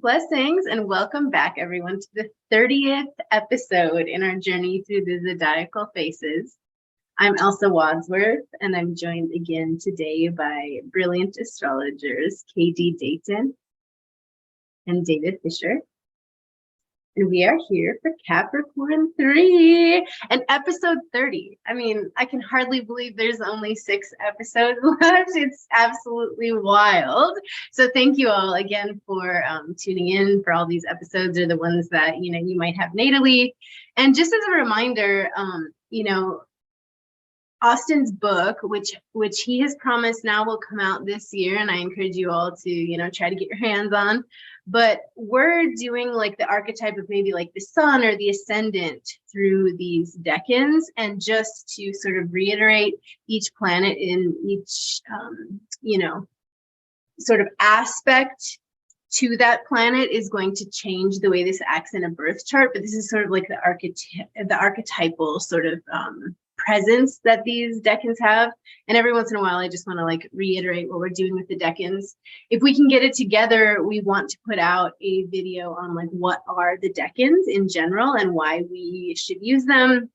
Blessings and welcome back, everyone, to the 30th episode in our journey through the zodiacal faces. I'm Elsa Wadsworth, and I'm joined again today by brilliant astrologers KD Decan and David Fisher. And we are here for Capricorn III and episode 30. I mean, I can hardly believe there's only 6 episodes left. It's absolutely wild. So thank you all again for tuning in for all these episodes, or the ones that, you might have natally. And just as a reminder, Austin's book, which he has promised now will come out this year, and I encourage you all to, try to get your hands on. But we're doing like the archetype of maybe like the sun or the ascendant through these decans, and just to sort of reiterate each planet in each, sort of aspect to that planet is going to change the way this acts in a birth chart. But this is sort of like the archetypal sort of presence that these decans have. And every once in a while, I just want to like reiterate what we're doing with the decans. If we can get it together, we want to put out a video on like what are the decans in general and why we should use them.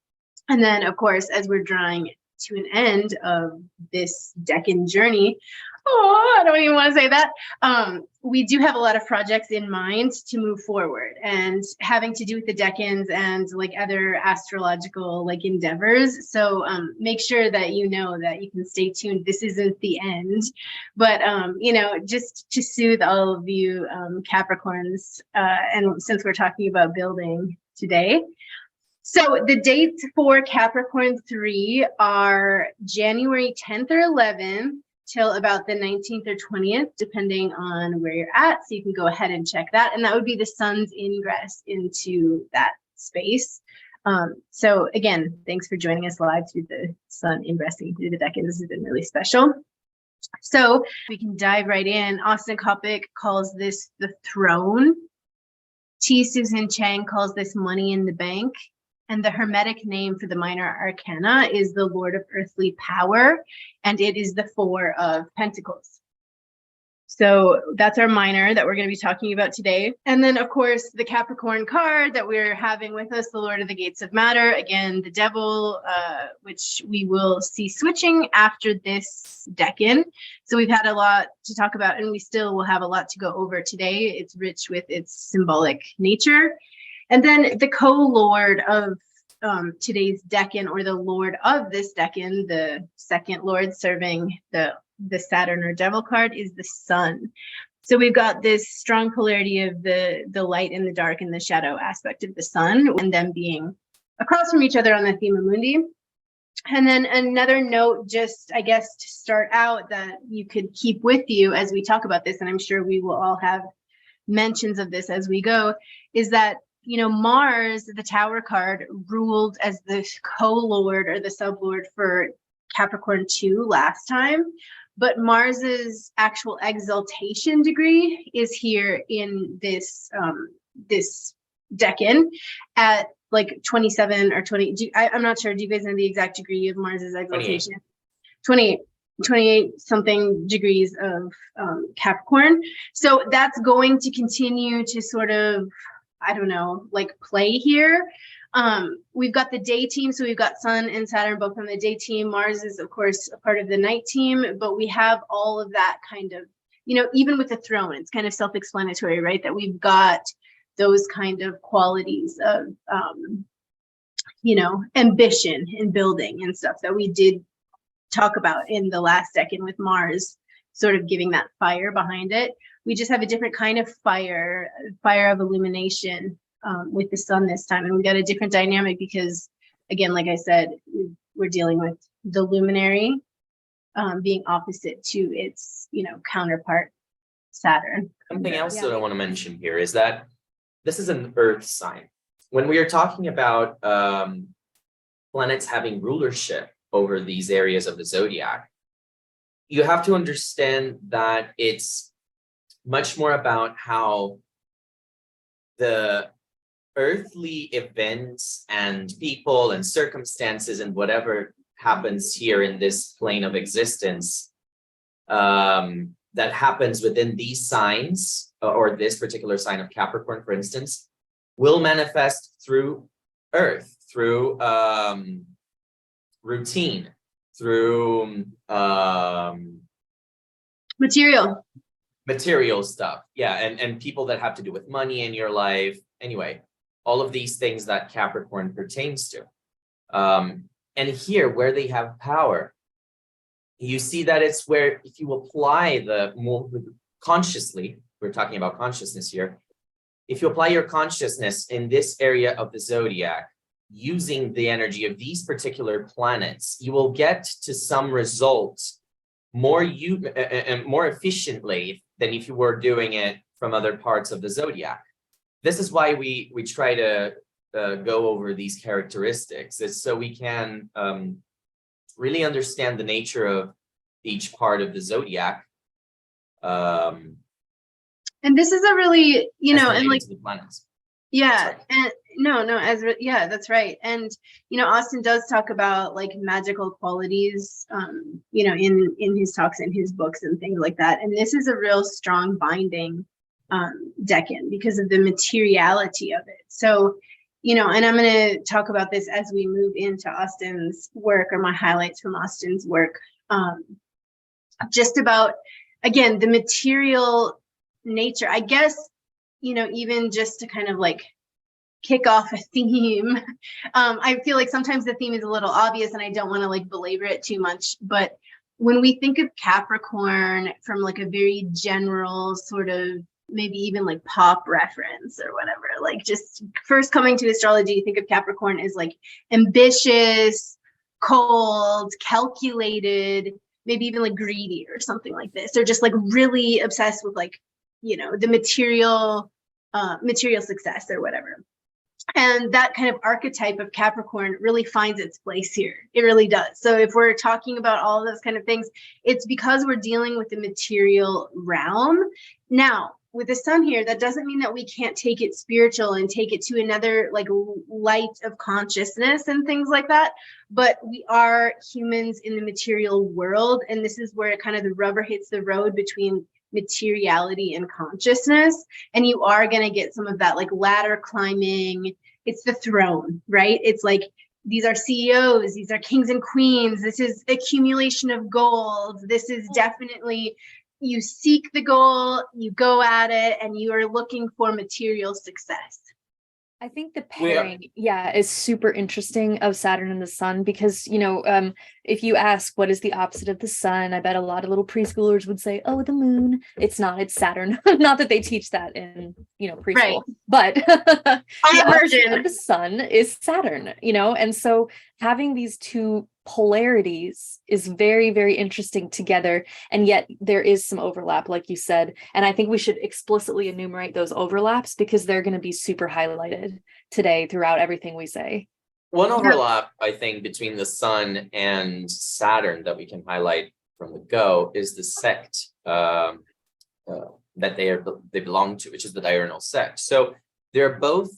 And then, of course, as we're drawing to an end of this decan journey, I don't even want to say that. We do have a lot of projects in mind to move forward, and having to do with the decans and like other astrological like endeavors. So make sure that you know that you can stay tuned. This isn't the end, but just to soothe all of you Capricorns, and since we're talking about building today. So the dates for Capricorn III are January 10th or 11th till about the 19th or 20th, depending on where you're at. So you can go ahead and check that. And that would be the sun's ingress into that space. So again, thanks for joining us live through the sun ingressing through the decan. This has been really special. So we can dive right in. Austin Coppock calls this the throne. Susan Chang calls this money in the bank. And the Hermetic name for the minor arcana is the Lord of Earthly Power, and it is the 4 of Pentacles. So that's our minor that we're going to be talking about today. And then, of course, the Capricorn card that we're having with us, the Lord of the Gates of Matter, again, the Devil, which we will see switching after this decan. So we've had a lot to talk about, and we still will have a lot to go over today. It's rich with its symbolic nature. And then the co-lord of today's decan, or the lord of this decan, the second lord serving the Saturn or Devil card, is the sun. So we've got this strong polarity of the light and the dark and the shadow aspect of the sun, and them being across from each other on the thema mundi. And then another note, just I guess to start out, that you could keep with you as we talk about this, and I'm sure we will all have mentions of this as we go, is that Mars, the Tower card, ruled as the co-lord or the sub-lord for Capricorn II last time, but Mars's actual exaltation degree is here in this this decan at like 27 or 20. I'm not sure. Do you guys know the exact degree of Mars's exaltation? 28 something degrees of Capricorn. So that's going to continue to sort of, I don't know, like play here. We've got the day team, so we've got Sun and Saturn both on the day team. Mars is, of course, a part of the night team, but we have all of that kind of, even with the throne, it's kind of self-explanatory, right? That we've got those kind of qualities of, ambition in building and stuff that we did talk about in the last decan with Mars, sort of giving that fire behind it. We just have a different kind of fire of illumination with the sun this time. And we got a different dynamic because, again, like I said, we're dealing with the luminary being opposite to its, counterpart, Saturn. Something else that I want to mention here is that this is an earth sign. When we are talking about planets having rulership over these areas of the zodiac, you have to understand that it's much more about how the earthly events and people and circumstances and whatever happens here in this plane of existence that happens within these signs, or this particular sign of Capricorn, for instance, will manifest through Earth, through routine, through material stuff. Yeah, and people that have to do with money in your life. Anyway, all of these things that Capricorn pertains to. And here, where they have power, you see that it's where, if you apply the more consciously, we're talking about consciousness here, if you apply your consciousness in this area of the zodiac, using the energy of these particular planets, you will get to some results more efficiently than if you were doing it from other parts of the zodiac. This is why we try to go over these characteristics, is so we can really understand the nature of each part of the zodiac. And this is a really, and like the planets. Yeah, and yeah, that's right. And Austin does talk about like magical qualities, in his talks and his books and things like that. And this is a real strong binding Decan because of the materiality of it. So, and I'm going to talk about this as we move into Austin's work, or my highlights from Austin's work, just about, again, the material nature, I guess. Even just to kind of like kick off a theme, I feel like sometimes the theme is a little obvious and I don't want to like belabor it too much. But when we think of Capricorn from like a very general sort of maybe even like pop reference or whatever, like just first coming to astrology, you think of Capricorn as like ambitious, cold, calculated, maybe even like greedy or something like this. They're just like really obsessed with like, the material success or whatever. And that kind of archetype of Capricorn really finds its place here. It really does. So if we're talking about all of those kind of things, it's because we're dealing with the material realm. Now, with the sun here, that doesn't mean that we can't take it spiritual and take it to another like light of consciousness and things like that. But we are humans in the material world. And this is where kind of the rubber hits the road between materiality and consciousness, and you are going to get some of that like ladder climbing. It's the throne, right? It's like these are CEOs, these are kings and queens, this is accumulation of gold, this is definitely, you seek the goal, you go at it, and you are looking for material success. I think the pairing, is super interesting of Saturn and the sun, because, if you ask what is the opposite of the sun, I bet a lot of little preschoolers would say, oh, the moon. It's not, it's Saturn. Not that they teach that in, preschool, right. But the opposite of the sun is Saturn, and so having these two polarities is very, very interesting together, and yet there is some overlap, like you said, and I think we should explicitly enumerate those overlaps because they're going to be super highlighted today throughout everything we say. One overlap, I think, between the sun and Saturn that we can highlight from the go is the sect that they belong to, which is the diurnal sect. So they're both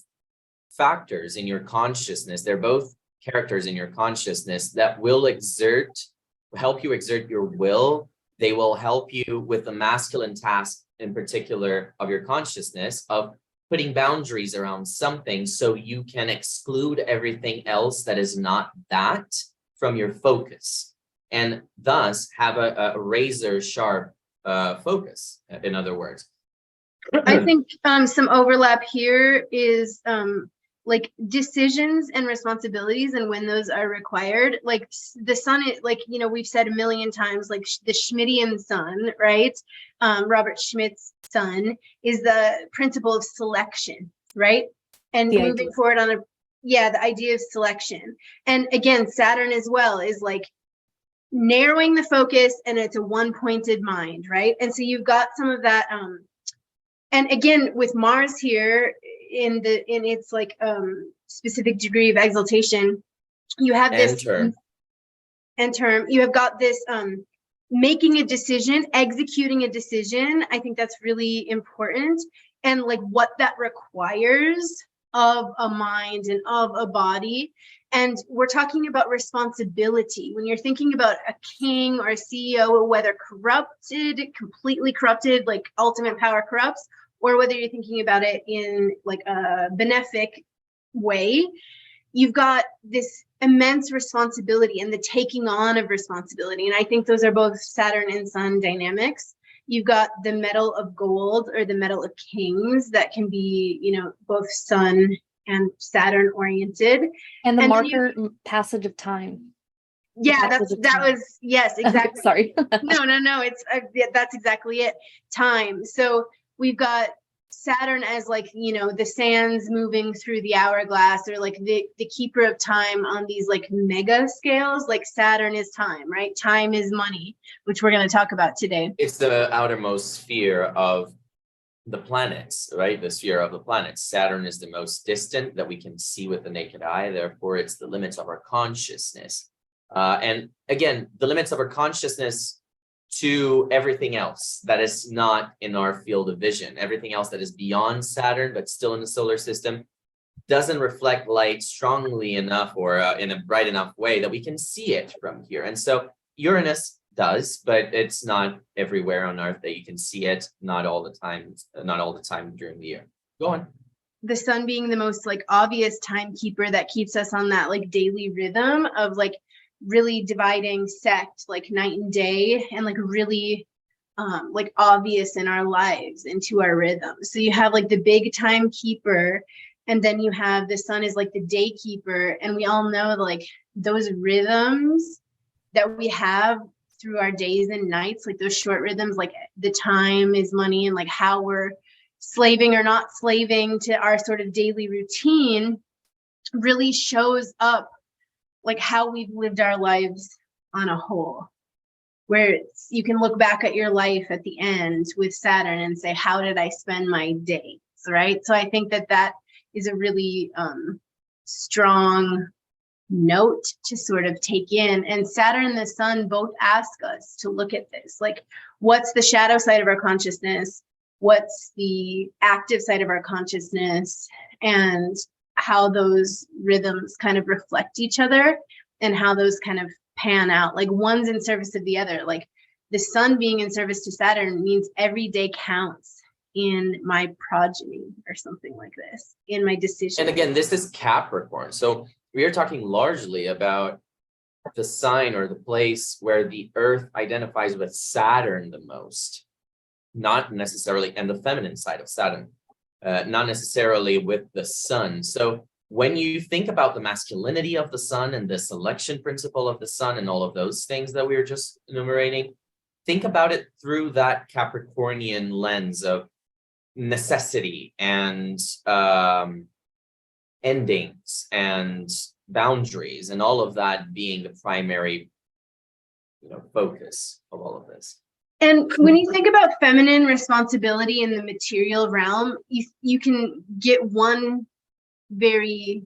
factors in your consciousness. They're both characters in your consciousness that will help you exert your will. They will help you with the masculine task in particular of your consciousness of putting boundaries around something so you can exclude everything else that is not that from your focus, and thus have a razor sharp focus, in other words. I think some overlap here is like decisions and responsibilities and when those are required. Like the sun, like, we've said a million times, like the Schmittian sun, right? Robert Schmidt's sun is the principle of selection, right? And moving forward on the idea of selection. And again, Saturn as well is like narrowing the focus, and it's a one-pointed mind, right? And so you've got some of that. And again, with Mars here in its like specific degree of exaltation, you have this term. You have got this making a decision, executing a decision. I think that's really important, and like what that requires of a mind and of a body. And we're talking about responsibility. When you're thinking about a king or a CEO, whether corrupted, completely corrupted, like ultimate power corrupts, or whether you're thinking about it in like a benefic way, you've got this immense responsibility and the taking on of responsibility. And I think those are both Saturn and Sun dynamics. You've got the metal of gold or the metal of kings that can be, you know, both Sun and Saturn oriented. And the And then marker passage of time. Yeah, Passage of that time. was, yes, Okay, exactly. sorry. No, it's yeah, that's exactly it. Time. So we've got Saturn as like, you know, the sands moving through the hourglass, or like the keeper of time on these like mega scales. Like Saturn is time, right? Time is money, which we're going to talk about today. It's the outermost sphere of the planets, right? The sphere of the planets. Saturn is the most distant that we can see with the naked eye. Therefore, it's the limits of our consciousness. And again, the limits of our consciousness to everything else that is not in our field of vision. Everything else that is beyond Saturn, but still in the solar system, doesn't reflect light strongly enough or in a bright enough way that we can see it from here. And so Uranus does, but it's not everywhere on Earth that you can see it, not all the time during the year. Go on. The sun being the most like obvious timekeeper that keeps us on that like daily rhythm of like really dividing sect, like night and day, and like really like obvious in our lives into our rhythm. So you have like the big timekeeper, and then you have the sun is like the day keeper, and we all know like those rhythms that we have through our days and nights, like those short rhythms, like the time is money, and like how we're slaving or not slaving to our sort of daily routine really shows up like how we've lived our lives on a whole, where you can look back at your life at the end with Saturn and say, how did I spend my days, right? So I think that that is a really strong note to sort of take in. And Saturn and the sun both ask us to look at this, like what's the shadow side of our consciousness, what's the active side of our consciousness, and how those rhythms kind of reflect each other and how those kind of pan out. Like one's in service of the other. Like the sun being in service to Saturn means every day counts in my progeny or something like this, in my decision. And again, this is Capricorn. So we are talking largely about the sign or the place where the Earth identifies with Saturn the most, not necessarily, and the feminine side of Saturn. Not necessarily with the sun. So when you think about the masculinity of the sun and the selection principle of the sun and all of those things that we were just enumerating, think about it through that Capricornian lens of necessity and endings and boundaries, and all of that being the primary, focus of all of this. And when you think about feminine responsibility in the material realm, you can get one very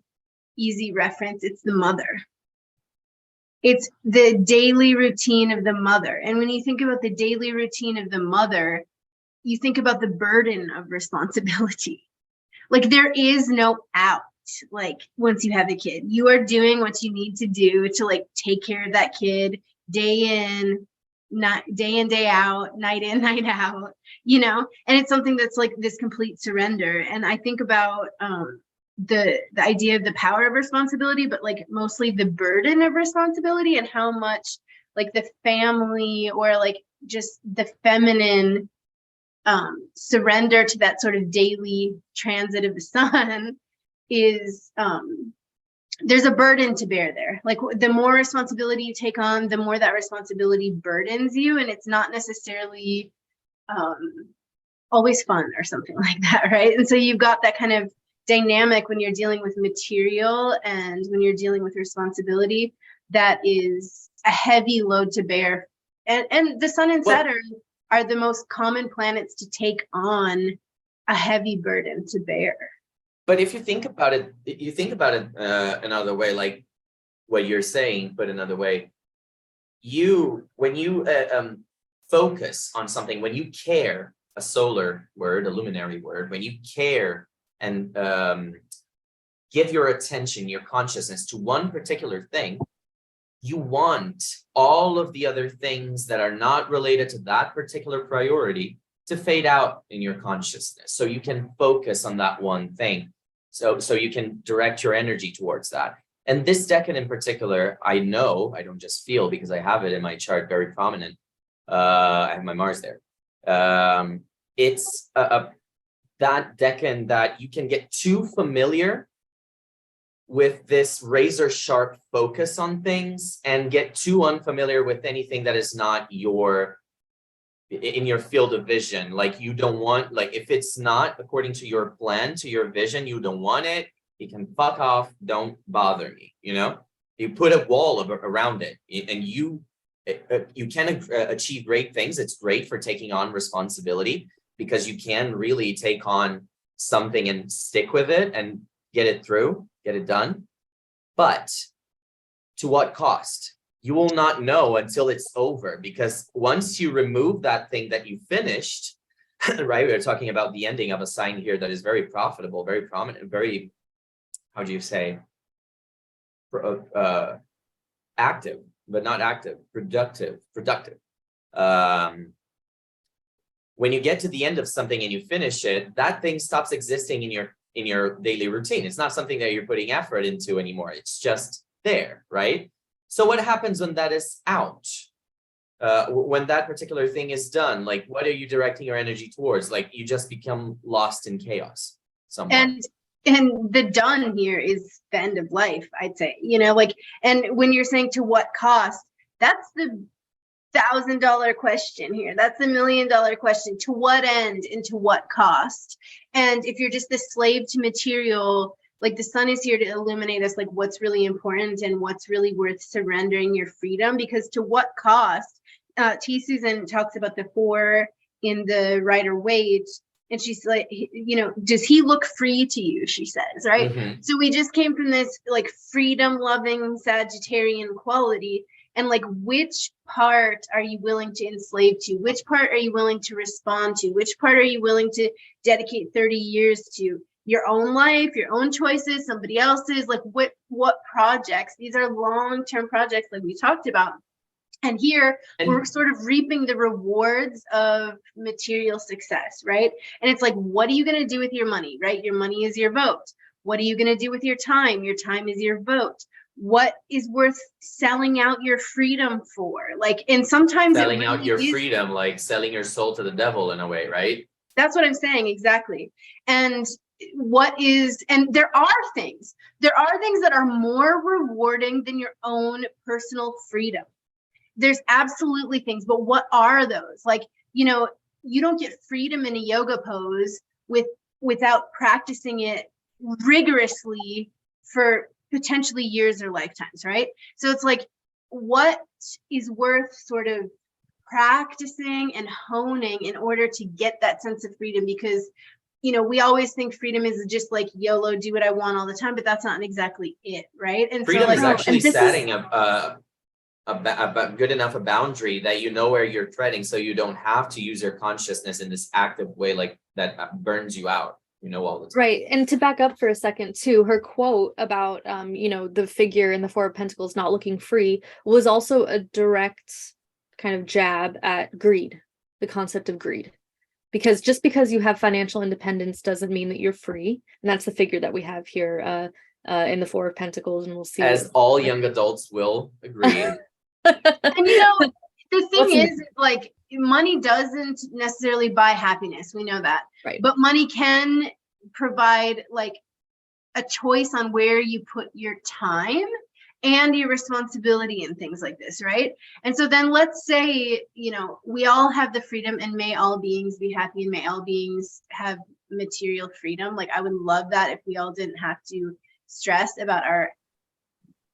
easy reference. It's the mother. It's the daily routine of the mother. And when you think about the daily routine of the mother, you think about the burden of responsibility. Like there is no out. Like once you have a kid, you are doing what you need to do to like take care of that kid day in, day out, night in, night out, and it's something that's like this complete surrender. And I think about the idea of the power of responsibility, but like mostly the burden of responsibility, and how much like the family or like just the feminine surrender to that sort of daily transit of the sun is there's a burden to bear there. Like the more responsibility you take on, the more that responsibility burdens you, and it's not necessarily always fun or something like that, right? And so you've got that kind of dynamic when you're dealing with material and when you're dealing with responsibility that is a heavy load to bear. And the sun and Saturn are the most common planets to take on a heavy burden to bear. But if you think about it, another way, like what you're saying, but another way, when you focus on something, when you care, a solar word, a luminary word, when you care and give your attention, your consciousness to one particular thing, you want all of the other things that are not related to that particular priority to fade out in your consciousness, so you can focus on that one thing. So you can direct your energy towards that. And this decan in particular, I know, I don't just feel, because I have it in my chart very prominent. I have my Mars there. It's that decan that you can get too familiar with this razor sharp focus on things and get too unfamiliar with anything that is not in your field of vision. Like, you don't want, like, if it's not according to your plan, to your vision, you don't want it, you can fuck off, don't bother me, you know? You put a wall around it, and you can achieve great things. It's great for taking on responsibility, because you can really take on something and stick with it and get it through, get it done. But to what cost? You will not know until it's over, because once you remove that thing that you finished, right? We're talking about the ending of a sign here that is very profitable, very prominent, very, how do you say, active, but not active, productive. When you get to the end of something and you finish it, that thing stops existing in your daily routine. It's not something that you're putting effort into anymore. It's just there, right? So what happens when that is out? When that particular thing is done, like, what are you directing your energy towards? Like, you just become lost in chaos somewhat. And the done here is the end of life, I'd say, you know, like, and when you're saying to what cost, that's the $1,000 question here. That's the $1 million question. To what end and to what cost? And if you're just the slave to material, like, the sun is here to illuminate us, like, what's really important and what's really worth surrendering your freedom. Because to what cost? T. Susan talks about the 4 in the Rider-Waite, and she's like, you know, does he look free to you? She says, right? Mm-hmm. So we just came from this, like, freedom-loving Sagittarian quality. And, like, which part are you willing to enslave to? Which part are you willing to respond to? Which part are you willing to dedicate 30 years to? Your own life, your own choices, somebody else's? Like, what projects? These are long-term projects, like we talked about. And here we're sort of reaping the rewards of material success, right? And it's like, what are you going to do with your money, right? Your money is your vote. What are you going to do with your time? Your time is your vote. What is worth selling out your freedom for? Like, and sometimes selling out your freedom, like selling your soul to the devil in a way, right? That's what I'm saying, exactly. And there are things that are more rewarding than your own personal freedom. There's absolutely things, but what are those? Like, you know, you don't get freedom in a yoga pose without practicing it rigorously for potentially years or lifetimes, right? So it's like, what is worth sort of practicing and honing in order to get that sense of freedom? Because, you know, we always think freedom is just like YOLO, do what I want all the time, but that's not exactly it, right? And freedom so, like, is actually setting a good enough a boundary that you know where you're treading, so you don't have to use your consciousness in this active way, like that burns you out, you know, all the time. Right. And to back up for a second too, her quote about you know, the figure in the 4 of Pentacles not looking free was also a direct kind of jab at greed, the concept of greed. Because just because you have financial independence doesn't mean that you're free. And that's the figure that we have here in the 4 of Pentacles, and we'll see. As all young adults will agree. and you know, the thing is, like, money doesn't necessarily buy happiness. We know that. Right. But money can provide, like, a choice on where you put your time and your responsibility in things like this, right? And so then let's say, you know, we all have the freedom, and may all beings be happy, and may all beings have material freedom. Like, I would love that if we all didn't have to stress about our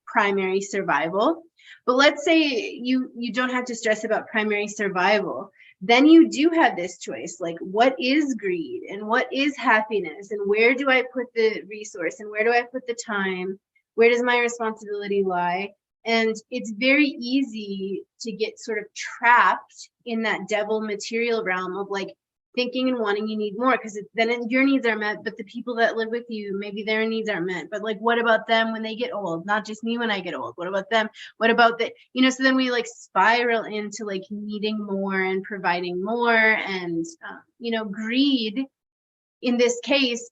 primary survival. But let's say you don't have to stress about primary survival. Then you do have this choice, like, what is greed and what is happiness, and where do I put the resource, and where do I put the time? Where does my responsibility lie? And it's very easy to get sort of trapped in that devil material realm of, like, thinking and wanting you need more, because then your needs are met, but the people that live with you, maybe their needs aren't met. But like, what about them when they get old? Not just me when I get old. What about them? What about the, so then we like spiral into like needing more and providing more. And, greed in this case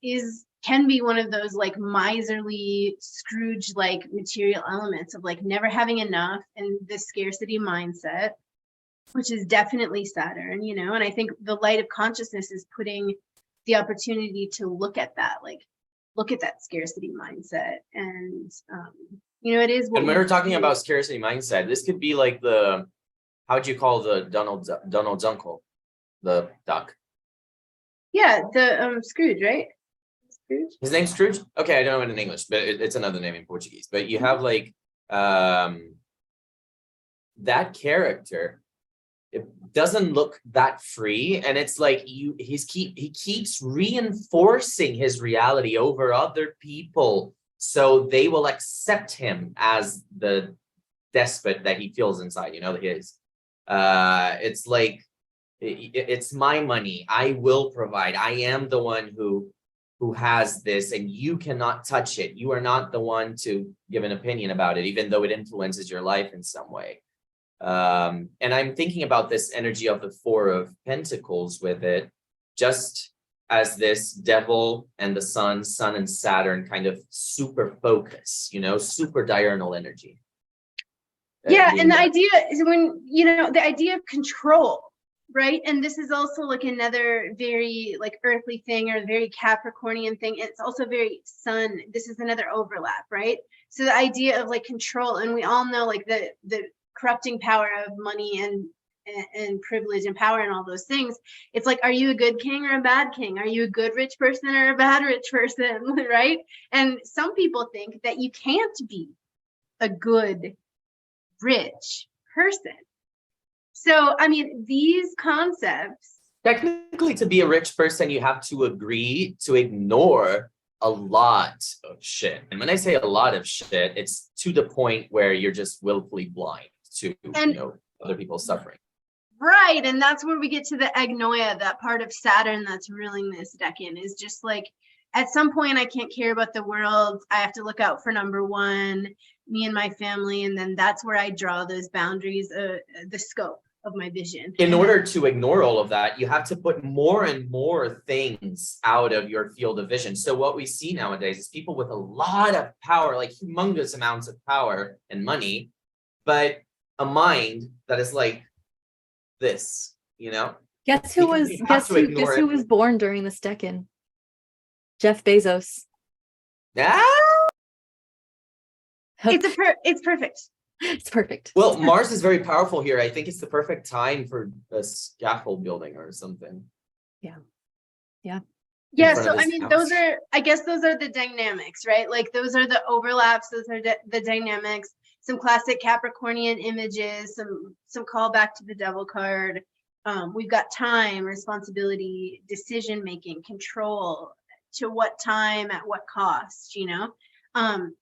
can be one of those like miserly Scrooge like material elements of like never having enough and the scarcity mindset, which is definitely Saturn, and I think the light of consciousness is putting the opportunity to look at that scarcity mindset. And, it is. And when we're talking about scarcity mindset, this could be like how'd you call the Donald Dunkel, the duck? Yeah, the Scrooge, right? Scrooge? His name's Scrooge? Okay, I don't know it in English, but it's another name in Portuguese. But you have like that character. It doesn't look that free, and it's like he keeps reinforcing his reality over other people, so they will accept him as the despot that he feels inside. It's like it's my money. I will provide. I am the one who has this, and you cannot touch it. You are not the one to give an opinion about it, even though it influences your life in some way. And I'm thinking about this energy of the Four of Pentacles with it, just as this devil and the sun and Saturn kind of super focus, super diurnal energy. Yeah, and the idea is when, the idea of control, right? And this is also like another very like earthly thing, or very Capricornian thing. It's also very sun. This is another overlap, right? So the idea of like control, and we all know like the corrupting power of money and privilege and power and all those things. It's like, are you a good king or a bad king? Are you a good rich person or a bad rich person? Right? And some people think that you can't be a good rich person. So I mean, these concepts, technically, to be a rich person, you have to agree to ignore a lot of shit. And when I say a lot of shit, it's to the point where you're just willfully blind to other people's suffering. Right. And that's where we get to the agnoia, that part of Saturn that's ruling this Decan, is just like, at some point I can't care about the world. I have to look out for number one, me and my family. And then that's where I draw those boundaries, the scope of my vision. In order to ignore all of that, you have to put more and more things out of your field of vision. So what we see nowadays is people with a lot of power, like humongous amounts of power and money, but a mind that is like this, Guess who was born during this Decan? Jeff Bezos. Yeah. It's perfect. It's perfect. Well, Mars is very powerful here. I think it's the perfect time for a scaffold building or something. Yeah. So I mean, those are the dynamics, right? Like those are the overlaps. Those are the dynamics. Some classic Capricornian images, some callback to the devil card. We've got time, responsibility, decision making, control, to what time, at what cost,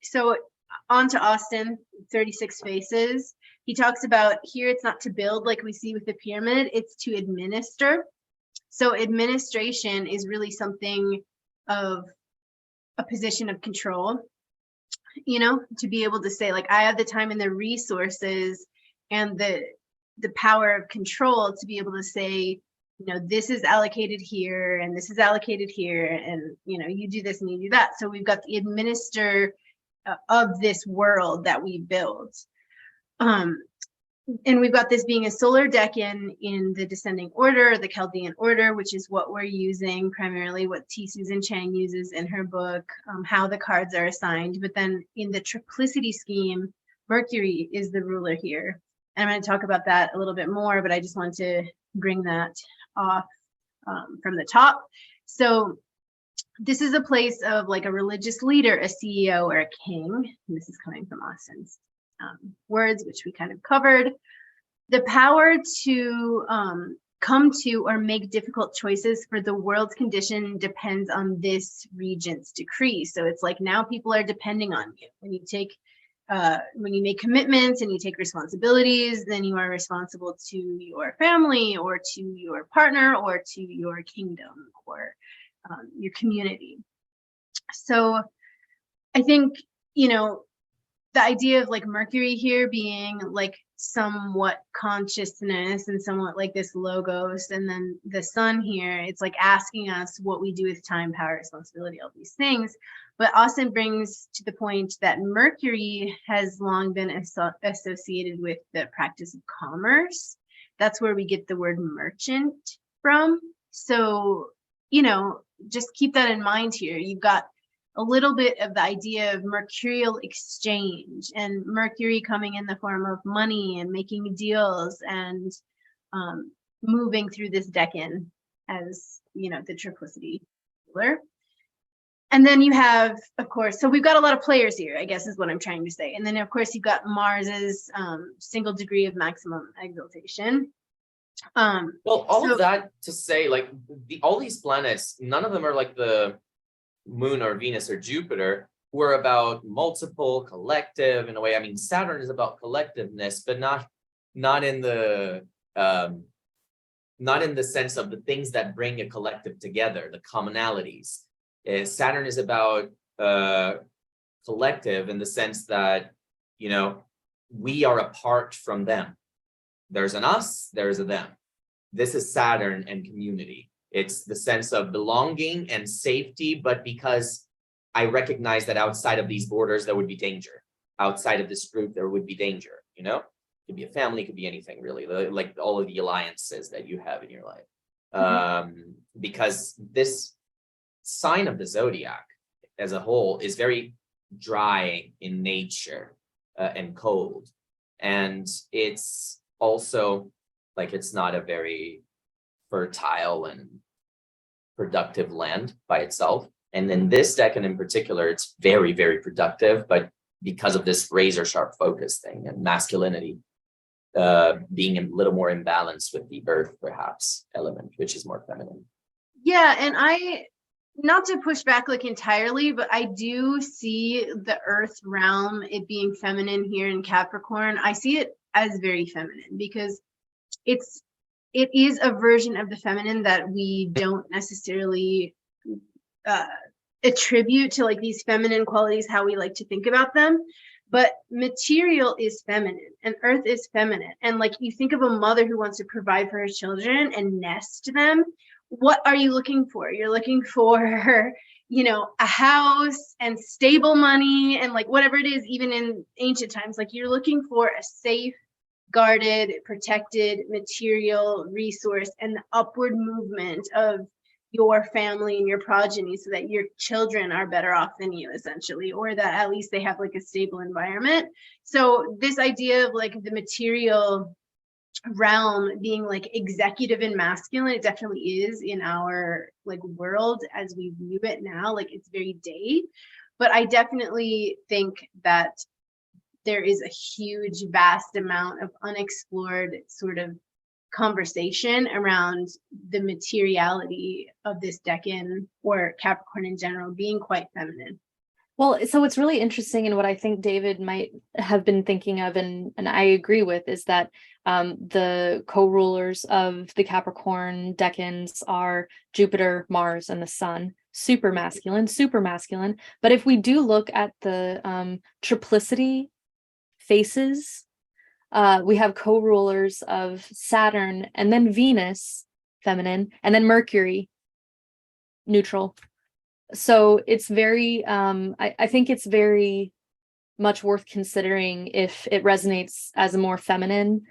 So on to Austin, 36 Faces. He talks about here, it's not to build like we see with the pyramid, it's to administer. So administration is really something of a position of control, to be able to say like, I have the time and the resources and the power of control to be able to say, this is allocated here and this is allocated here, and you do this and you do that. So we've got the administer of this world that we build. And we've got this being a solar Decan in the descending order, the Chaldean order, which is what we're using primarily, what T. Susan Chang uses in her book, how the cards are assigned. But then in the triplicity scheme, Mercury is the ruler here. And I'm going to talk about that a little bit more, but I just want to bring that off from the top. So this is a place of like a religious leader, a CEO, or a king. And this is coming from Austin's words, which we kind of covered. The power to come to or make difficult choices for the world's condition depends on this regent's decree. So it's like now people are depending on you. When you take when you make commitments and you take responsibilities, then you are responsible to your family or to your partner or to your kingdom or your community. So I think, you know, the idea of like Mercury here being like somewhat consciousness and somewhat like this logos, and then the sun here, it's like asking us what we do with time, power, responsibility, all these things. But Austin brings to the point that Mercury has long been associated with the practice of commerce. That's where we get the word merchant from. So, you know, just keep that in mind here. You've got a little bit of the idea of mercurial exchange and Mercury coming in the form of money and making deals and moving through this Decan as, you know, the triplicity ruler. And then you have, of course, so we've got a lot of players here, I guess is what I'm trying to say. And then, of course, you've got Mars's single degree of maximum exaltation. Well, all of that to say, like, all these planets, none of them are like the Moon or Venus or Jupiter, who are about multiple, collective in a way. I mean, Saturn is about collectiveness, but not in the sense of the things that bring a collective together, the commonalities. Saturn is about collective in the sense that, you know, we are apart from them. There's an us, there's a them. This is Saturn and community. It's the sense of belonging and safety, but because I recognize that outside of these borders, there would be danger. Outside of this group, there would be danger, you know? It could be a family, it could be anything really, like all of the alliances that you have in your life. Because this sign of the zodiac as a whole is very dry in nature and cold. And it's also like, it's not a very fertile and productive land by itself. And in this Decan in particular, it's very, very productive, but because of this razor sharp focus thing and masculinity being a little more imbalanced with the earth, perhaps, element, which is more feminine. Yeah, and not to push back like entirely, but I do see the earth realm, it being feminine here in Capricorn. I see it as very feminine because it is a version of the feminine that we don't necessarily attribute to like these feminine qualities, how we like to think about them. But material is feminine and earth is feminine. And like you think of a mother who wants to provide for her children and nest them. What are you looking for? You're looking for, you know, a house and stable money and like whatever it is, even in ancient times, like you're looking for a safe, guarded, protected material resource and the upward movement of your family and your progeny so that your children are better off than you essentially, or that at least they have like a stable environment. So this idea of like the material realm being like executive and masculine, it definitely is in our like world as we view it now, like it's very day. But I definitely think that there is a huge, vast amount of unexplored sort of conversation around the materiality of this Decan or Capricorn in general being quite feminine. Well, so what's really interesting and what I think David might have been thinking of, and I agree with, is that the co-rulers of the Capricorn Decans are Jupiter, Mars, and the Sun. Super masculine. But if we do look at the triplicity faces, we have co-rulers of Saturn and then Venus, feminine, and then Mercury, neutral. So it's very, I think it's very much worth considering if it resonates as a more feminine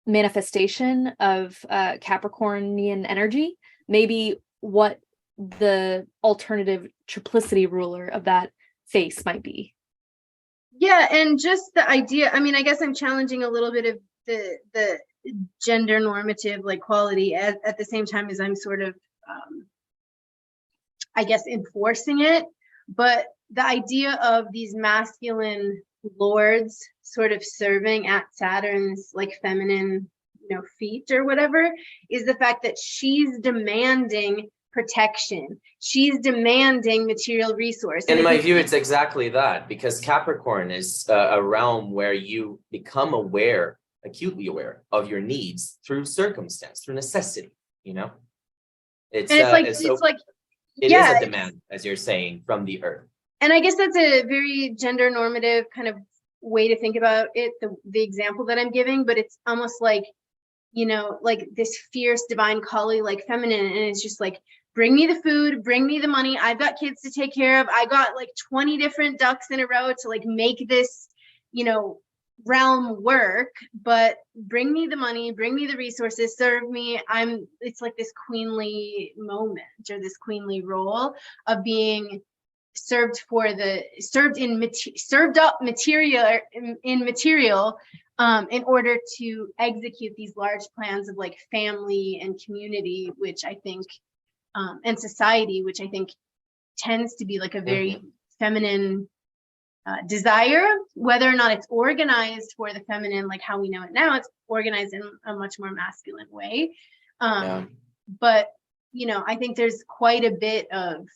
manifestation of Capricornian energy, maybe what the alternative triplicity ruler of that face might be. Yeah, and just the idea, I mean, I guess I'm challenging a little bit of the gender normative like quality at the same time as I'm sort of I guess enforcing it. But the idea of these masculine lords sort of serving at Saturn's like feminine, you know, feet or whatever, is the fact that she's demanding protection. She's demanding material resource. In my view, it's exactly that, because Capricorn is a realm where you become aware, acutely aware of your needs through circumstance, through necessity, you know? It is a demand, as you're saying, from the earth. And I guess that's a very gender normative kind of way to think about it, the example that I'm giving, but it's almost like, you know, like this fierce divine Kali, like feminine, and it's just like, bring me the food, bring me the money. I've got kids to take care of. I got like 20 different ducks in a row to like make this, you know, realm work, but bring me the money, bring me the resources, serve me. It's like this queenly moment, or this queenly role of being served up material in material in order to execute these large plans of like family and community, which I think and society, which I think tends to be like a very feminine desire, whether or not it's organized for the feminine, like how we know it now. It's organized in a much more masculine way. But, you know, I think there's quite a bit of,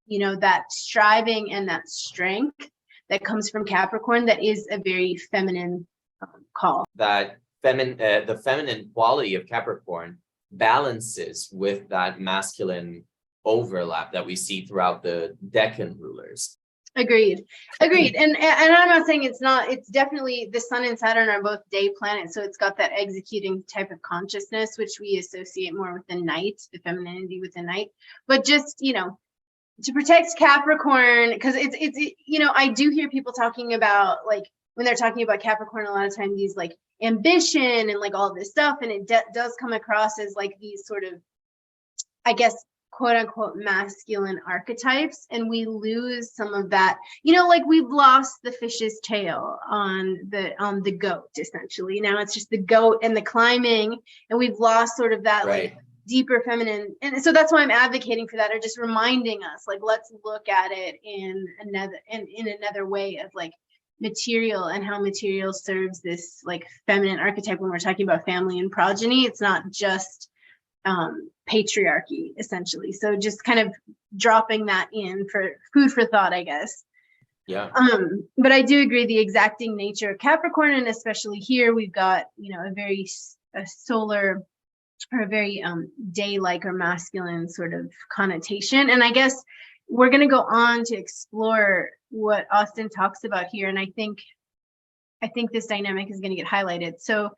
you know, that striving and that strength that comes from Capricorn that is a very feminine call. That the feminine quality of Capricorn balances with that masculine overlap that we see throughout the Decan rulers. Agreed. And I'm not saying it's not, it's definitely, the sun and Saturn are both day planets, so it's got that executing type of consciousness, which we associate more with the night, the femininity with the night. But just, you know, to protect Capricorn, because it's you know, I do hear people talking about, like, when they're talking about Capricorn, a lot of times these like ambition and like all this stuff, and it does come across as like these sort of, I guess, quote unquote masculine archetypes, and we lose some of that, you know, like we've lost the fish's tail on the goat. Essentially now it's just the goat and the climbing, and we've lost sort of that like deeper feminine. And so that's why I'm advocating for that, or just reminding us, like, let's look at it in another way of like material, and how material serves this like feminine archetype when we're talking about family and progeny. It's not just patriarchy, essentially. So just kind of dropping that in for food for thought, I guess. Yeah. But I do agree, the exacting nature of Capricorn, and especially here we've got, you know, a solar, or a very day-like or masculine sort of connotation. And I guess we're going to go on to explore what Austin talks about here, and I think this dynamic is going to get highlighted. So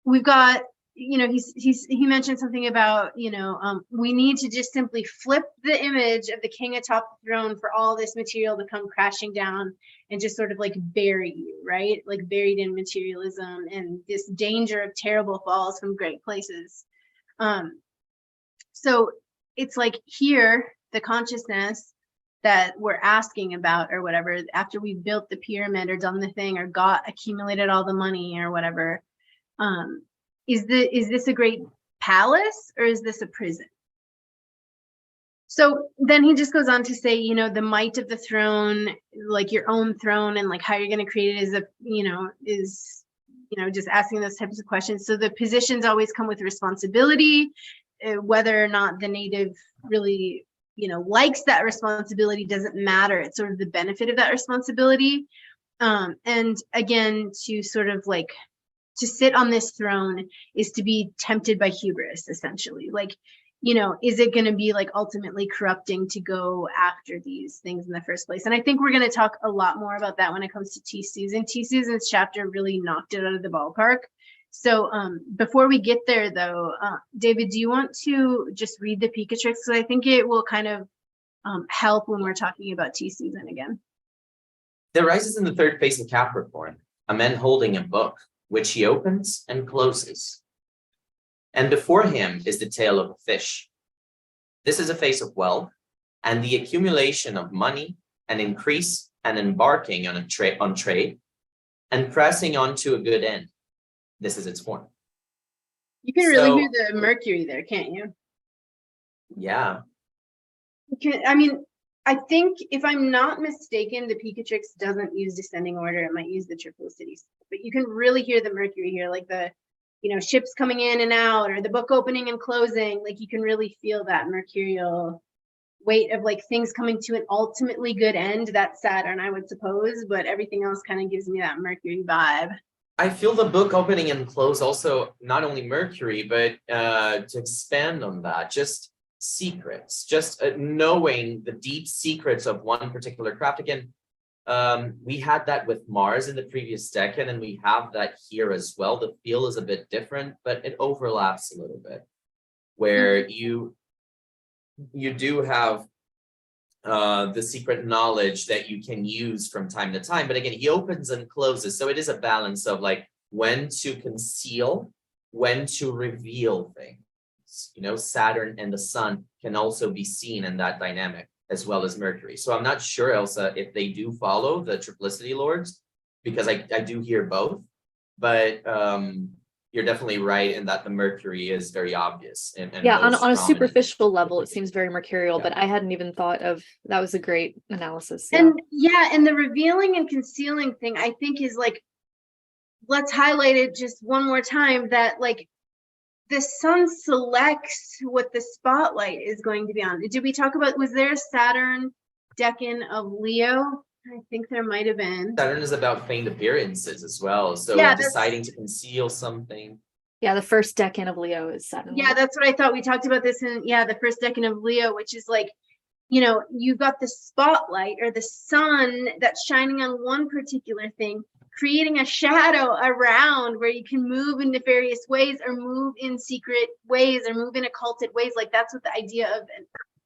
we've got, you know, he mentioned something about, you know, we need to just simply flip the image of the king atop the throne for all this material to come crashing down and just sort of like bury you, right? Like buried in materialism and this danger of terrible falls from great places. So it's like here, the consciousness that we're asking about, or whatever, after we've built the pyramid or done the thing or accumulated all the money or whatever, is this a great palace, or is this a prison? So then he just goes on to say, you know, the might of the throne, like your own throne, and like how you're going to create it is just asking those types of questions. So the positions always come with responsibility, whether or not the native really, you know, likes that responsibility doesn't matter. It's sort of the benefit of that responsibility. And again, to sort of like, to sit on this throne is to be tempted by hubris, essentially. Like, you know, is it going to be like ultimately corrupting to go after these things in the first place? And I think we're going to talk a lot more about that when it comes to T Susan. T Susan's chapter really knocked it out of the ballpark. So before we get there, though, David, do you want to just read the Picatrix? Because I think it will kind of help when we're talking about T Susan again. There rises in the third phase of Capricorn a man holding a book, which he opens and closes. And before him is the tail of a fish. This is a phase of wealth and the accumulation of money and increase and embarking on trade and pressing on to a good end. This is its form. You can really hear the Mercury there, can't you? Yeah. I mean, I think if I'm not mistaken, the Picatrix doesn't use descending order. It might use the triplicity, but you can really hear the Mercury here, like the ships coming in and out, or the book opening and closing. Like you can really feel that mercurial weight of like things coming to an ultimately good end. That's Saturn, I would suppose, but everything else kind of gives me that Mercury vibe. I feel the book opening and close also not only Mercury, but to expand on that, just secrets, just knowing the deep secrets of one particular craft. Again, we had that with Mars in the previous Decan, and we have that here as well. The feel is a bit different, but it overlaps a little bit, where you do have the secret knowledge that you can use from time to time. But again, he opens and closes. So it is a balance of like when to conceal, when to reveal things. Saturn and the sun can also be seen in that dynamic, as well as Mercury. So I'm not sure, Elsa, if they do follow the triplicity lords, because I do hear both, but you're definitely right in that the Mercury is very obvious. And yeah, on a prominent. superficial level, it seems very mercurial, but I hadn't even thought of that. Was a great analysis. And and the revealing and concealing thing, I think, is like, let's highlight it just one more time, that like the sun selects what the spotlight is going to be on. Did we talk about, was there a Saturn Decan of Leo? I think there might have been. Saturn is about feigned appearances as well. So deciding to conceal something. Yeah, the first Decan of Leo is Saturn. Yeah, that's what I thought. We talked about this in the first Decan of Leo, which is like, you've got the spotlight or the sun that's shining on one particular thing, creating a shadow around where you can move in nefarious ways, or move in secret ways, or move in occulted ways. Like that's what the idea of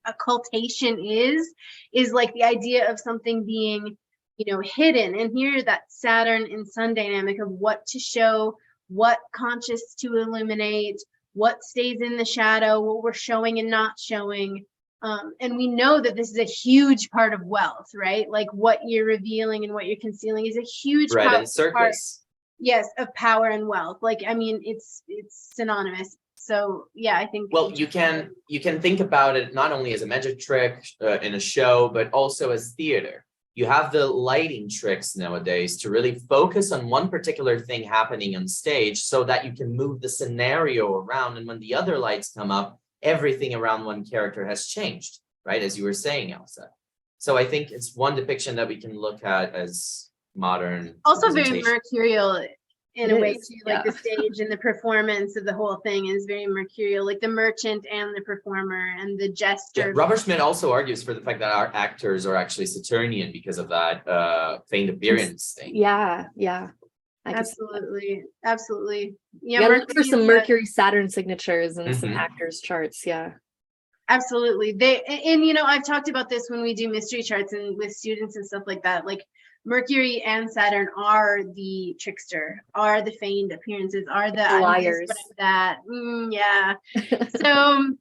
occultation is like the idea of something being, hidden. And here that Saturn and Sun dynamic of what to show, what conscious to illuminate, what stays in the shadow, what we're showing and not showing. And we know that this is a huge part of wealth, right? Like what you're revealing and what you're concealing is a huge Bread and circus. Yes, of power and wealth. Like, I mean, it's synonymous. So yeah, I think. Well, you can think about it not only as a magic trick in a show, but also as theater. You have the lighting tricks nowadays to really focus on one particular thing happening on stage, so that you can move the scenario around. And when the other lights come up, everything around one character has changed, right? As you were saying, Elsa. So I think it's one depiction that we can look at as modern. Also very mercurial in a way too, like yeah. the stage and the performance of the whole thing is very mercurial, like the merchant and the performer and the jester. Yeah, Robert Schmidt also argues for the fact that our actors are actually Saturnian because of that feigned appearance thing. Yeah. Absolutely. Yeah, look for some Mercury Saturn signatures and some actors charts. Yeah. Absolutely. I've talked about this when we do mystery charts and with students and stuff like that. Like Mercury and Saturn are the trickster, are the feigned appearances, are the liars. Yeah. So,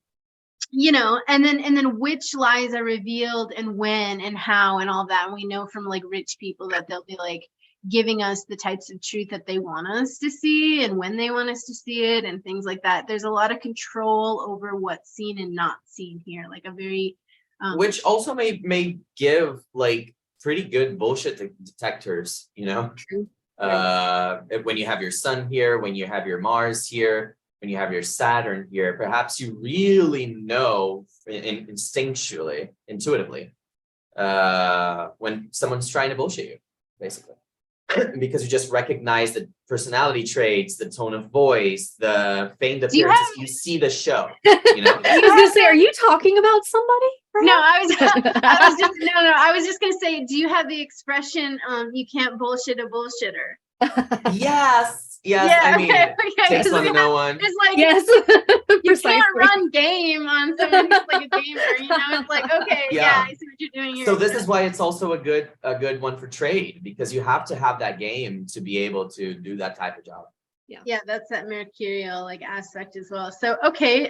and then which lies are revealed and when and how and all that. And we know from like rich people that they'll be like giving us the types of truth that they want us to see and when they want us to see it and things like that. There's a lot of control over what's seen and not seen here, like a very which also may give like pretty good bullshit detectors, True. When you have your sun here, when you have your Mars here, when you have your Saturn here, perhaps you really know instinctually, intuitively, when someone's trying to bullshit you, basically. Because you just recognize the personality traits, the tone of voice, the feigned appearances. You see the show. I was gonna say, are you talking about somebody? No, I was just gonna say, do you have the expression you can't bullshit a bullshitter? Yes. Yeah, I mean, takes one to know one. It's like, yes, you can't run game on someone who's like a gamer, It's like, okay, yeah, I see what you're doing here. So this is why it's also a good one for trade, because you have to have that game to be able to do that type of job. Yeah, that's that mercurial like aspect as well. So okay,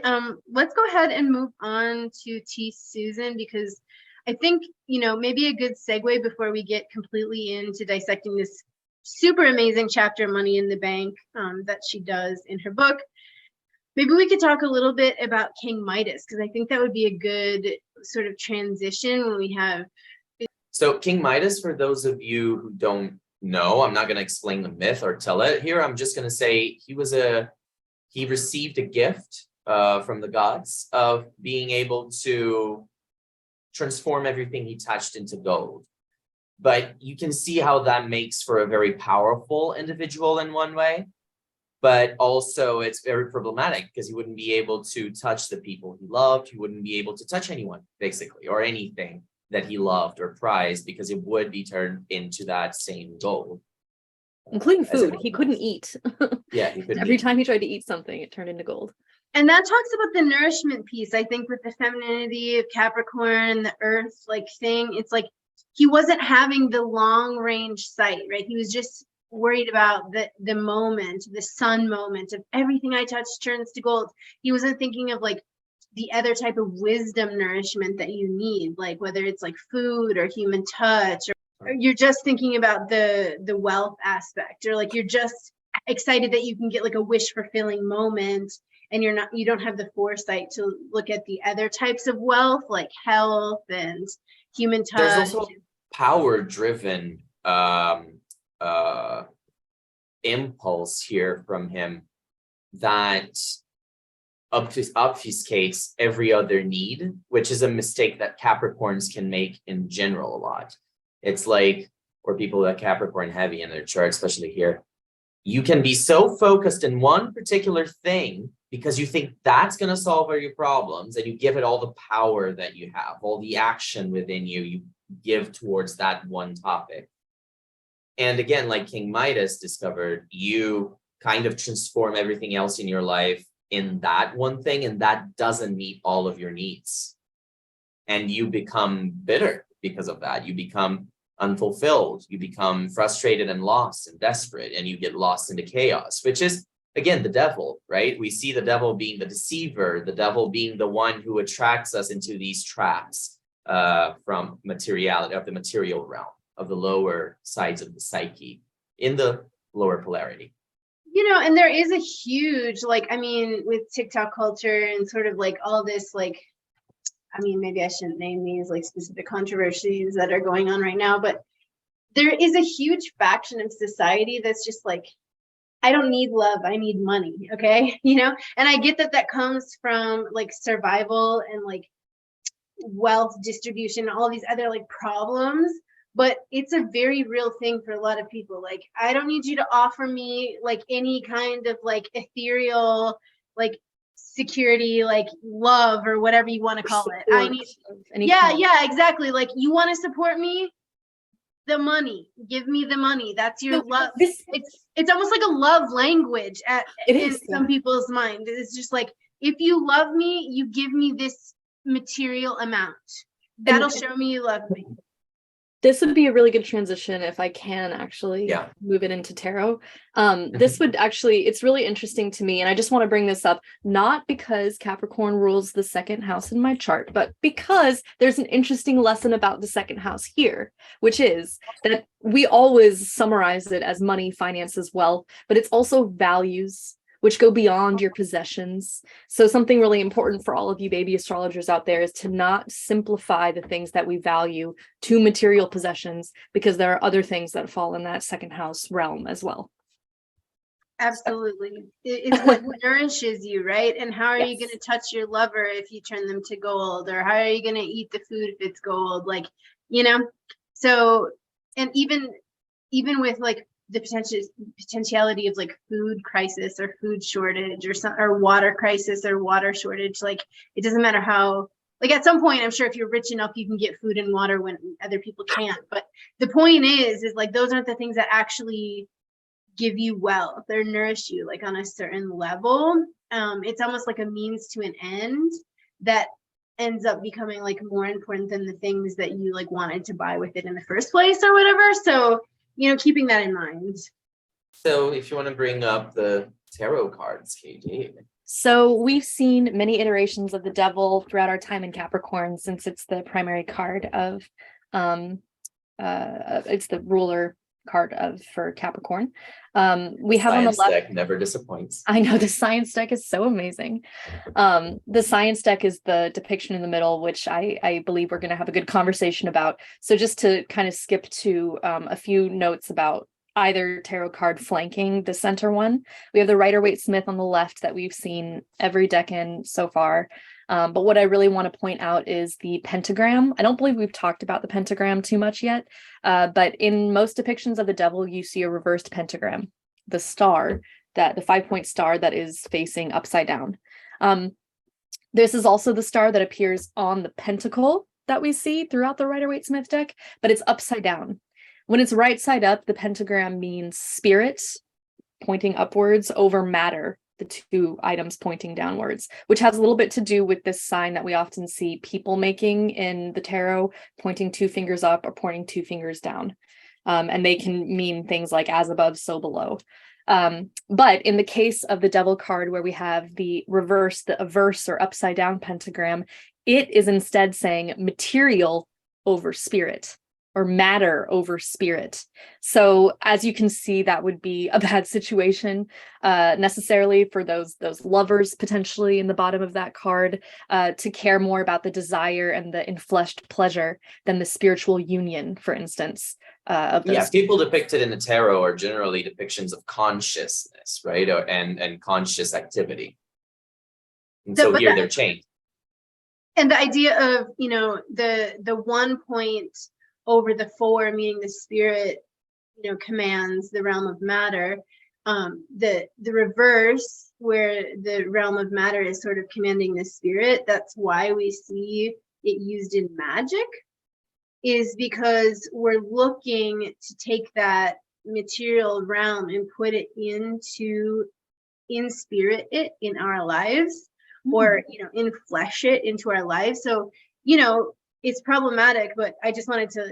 let's go ahead and move on to T. Susan, because I think maybe a good segue before we get completely into dissecting this super amazing chapter, Money in the Bank, that she does in her book. Maybe we could talk a little bit about King Midas, because I think that would be a good sort of transition when we have. So King Midas, for those of you who don't know, I'm not going to explain the myth or tell it here. I'm just going to say he was a he received a gift from the gods of being able to transform everything he touched into gold. But you can see how that makes for a very powerful individual in one way, but also it's very problematic because he wouldn't be able to touch the people he loved. He wouldn't be able to touch anyone, basically, or anything that he loved or prized, because it would be turned into that same gold. Including food. He couldn't eat. Yeah, he couldn't Every eat. time he tried to eat something, it turned into gold. And that talks about the nourishment piece, I think, with the femininity of Capricorn, the earth like thing. It's like he wasn't having the long range sight, right? He was just worried about the moment, the sun moment of everything I touch turns to gold. He wasn't thinking of like the other type of wisdom nourishment that you need, like whether it's like food or human touch, or you're just thinking about the wealth aspect, or like you're just excited that you can get like a wish fulfilling moment, and you don't have the foresight to look at the other types of wealth like health and human touch. There's also power driven impulse here from him that obfuscates every other need, which is a mistake that Capricorns can make in general a lot. It's like, or people that Capricorn heavy in their chart, especially here, you can be so focused in one particular thing because you think that's going to solve all your problems, and you give it all the power that you have, all the action within you give towards that one topic. And again, like King Midas discovered, you kind of transform everything else in your life in that one thing, and that doesn't meet all of your needs. And you become bitter because of that. You become unfulfilled. You become frustrated and lost and desperate, and you get lost into chaos, which is, again, the devil, right? We see the devil being the deceiver, the devil being the one who attracts us into these traps from materiality, of the material realm, of the lower sides of the psyche, in the lower polarity. You know, and there is a huge, like, I mean, with TikTok culture and sort of like all this, like, I mean, maybe I shouldn't name these like specific controversies that are going on right now, but there is a huge faction of society that's just like, I don't need love, I need money, okay? You know, and I get that that comes from like survival and like wealth distribution, all these other like problems, but it's a very real thing for a lot of people. Like, I don't need you to offer me like any kind of like ethereal, like security, like love, or whatever you want to call it. I need, yeah, exactly. Like, you want to support me? The money, give me the money. That's your love. It's almost like a love language in some people's mind. It's just like, if you love me, you give me this material amount. That'll show me you love me. This would be a really good transition if I can actually move it into tarot. This would actually, it's really interesting to me. And I just want to bring this up, not because Capricorn rules the second house in my chart, but because there's an interesting lesson about the second house here, which is that we always summarize it as money, finances, wealth, but it's also values, which go beyond your possessions. So something really important for all of you baby astrologers out there is to not simplify the things that we value to material possessions, because there are other things that fall in that second house realm as well. Absolutely. It's what nourishes you, right? And how are you going to touch your lover if you turn them to gold? Or how are you going to eat the food if it's gold? Like, you know, so, and even with like the potentiality of like food crisis or food shortage or water crisis or water shortage, like it doesn't matter how, like at some point, I'm sure if you're rich enough, you can get food and water when other people can't. But the point is like, those aren't the things that actually give you wealth or nourish you like on a certain level. It's almost like a means to an end that ends up becoming like more important than the things that you like wanted to buy with it in the first place or whatever. So, you know, keeping that in mind. So if you want to bring up the tarot cards, KD. So we've seen many iterations of the devil throughout our time in Capricorn, since it's the primary card of, it's the ruler card for Capricorn. We have on the left, deck never disappoints. I know, the science deck is so amazing. The science deck is the depiction in the middle, which I believe we're going to have a good conversation about. So just to kind of skip to a few notes about either tarot card flanking the center one. We have the Rider-Waite-Smith on the left that we've seen every decan so far. But what I really want to point out is the pentagram. I don't believe we've talked about the pentagram too much yet, but in most depictions of the devil, you see a reversed pentagram, the star, that the 5-point star that is facing upside down. This is also the star that appears on the pentacle that we see throughout the Rider-Waite-Smith deck, but it's upside down. When it's right side up, the pentagram means spirit pointing upwards over matter, the two items pointing downwards, which has a little bit to do with this sign that we often see people making in the tarot, pointing 2 fingers up or pointing 2 fingers down. And they can mean things like as above, so below. But in the case of the devil card, where we have the reverse, the averse or upside down pentagram, it is instead saying material over spirit, or matter over spirit. So as you can see, that would be a bad situation necessarily for those lovers potentially in the bottom of that card to care more about the desire and the enfleshed pleasure than the spiritual union, for instance. Of those. Yeah, people depicted in the tarot are generally depictions of consciousness, right? And conscious activity. And so here they're changed. And the idea of, you know, the 1 point over the 4, meaning the spirit, you know, commands the realm of matter. The reverse, where the realm of matter is sort of commanding the spirit, that's why we see it used in magic, is because we're looking to take that material realm and put it in spirit it in our lives, or, you know, in flesh it into our lives. So, you know, it's problematic, but I just wanted to,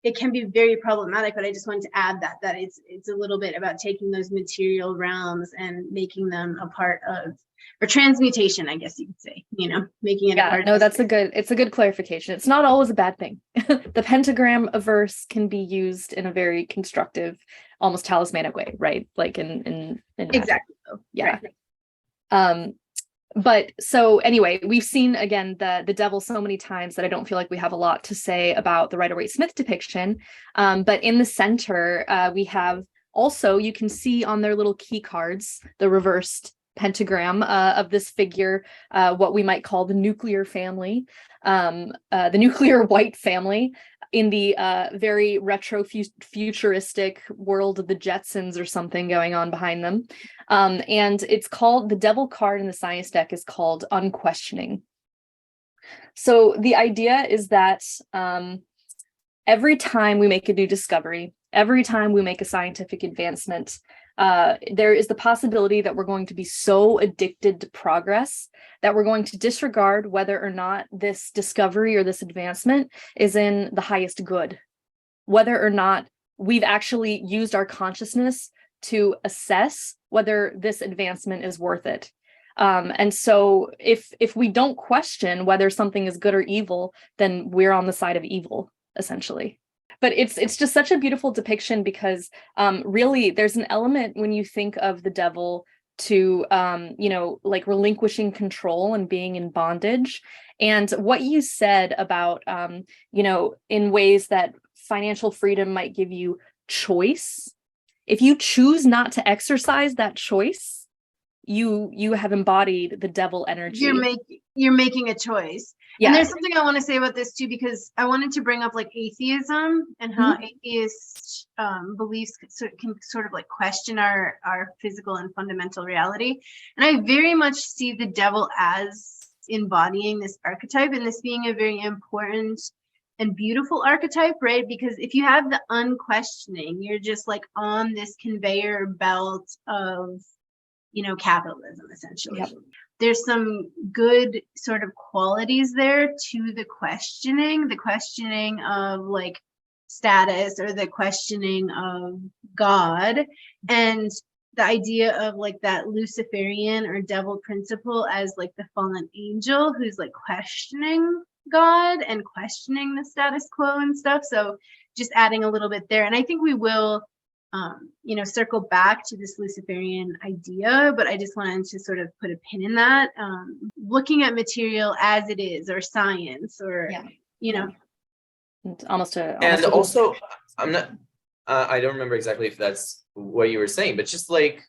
it can be very problematic, but I just wanted to add that it's a little bit about taking those material realms and making them a part of, or transmutation, I guess you could say, you know, making it a part no, of that's it's a good clarification. It's not always a bad thing. The pentagram averse can be used in a very constructive, almost talismanic way, right? Like in exactly. Yeah. Right. But so anyway, we've seen again the devil so many times that I don't feel like we have a lot to say about the Rider-Waite-Smith depiction. But in the center, we have also, you can see on their little key cards, the reversed pentagram of this figure, what we might call the nuclear family, the nuclear white family, in the very retro futuristic world of the Jetsons or something going on behind them. And it's called, the devil card in the science deck is called Unquestioning. So the idea is that every time we make a new discovery, every time we make a scientific advancement, there is the possibility that we're going to be so addicted to progress that we're going to disregard whether or not this discovery or this advancement is in the highest good, whether or not we've actually used our consciousness to assess whether this advancement is worth it. And so if we don't question whether something is good or evil, then we're on the side of evil, essentially. But it's just such a beautiful depiction because really there's an element when you think of the devil to, you know, like relinquishing control and being in bondage. And what you said about, you know, in ways that financial freedom might give you choice. If you choose not to exercise that choice, you have embodied the devil energy. You're making a choice. Yeah. And there's something I want to say about this too, because I wanted to bring up like atheism and how atheist beliefs can sort of like question our physical and fundamental reality. And I very much see the devil as embodying this archetype, and this being a very important and beautiful archetype, right? Because if you have the unquestioning, you're just like on this conveyor belt of, you know, capitalism, essentially. Yep. There's some good sort of qualities there to the questioning of like status, or the questioning of God, and the idea of like that Luciferian or devil principle as like the fallen angel who's like questioning God and questioning the status quo and stuff. So just adding a little bit there. And I think we will you know, circle back to this Luciferian idea, but I just wanted to sort of put a pin in that. Looking at material as it is, or science, or you know, almost and also I'm not. I don't remember exactly if that's what you were saying, but just like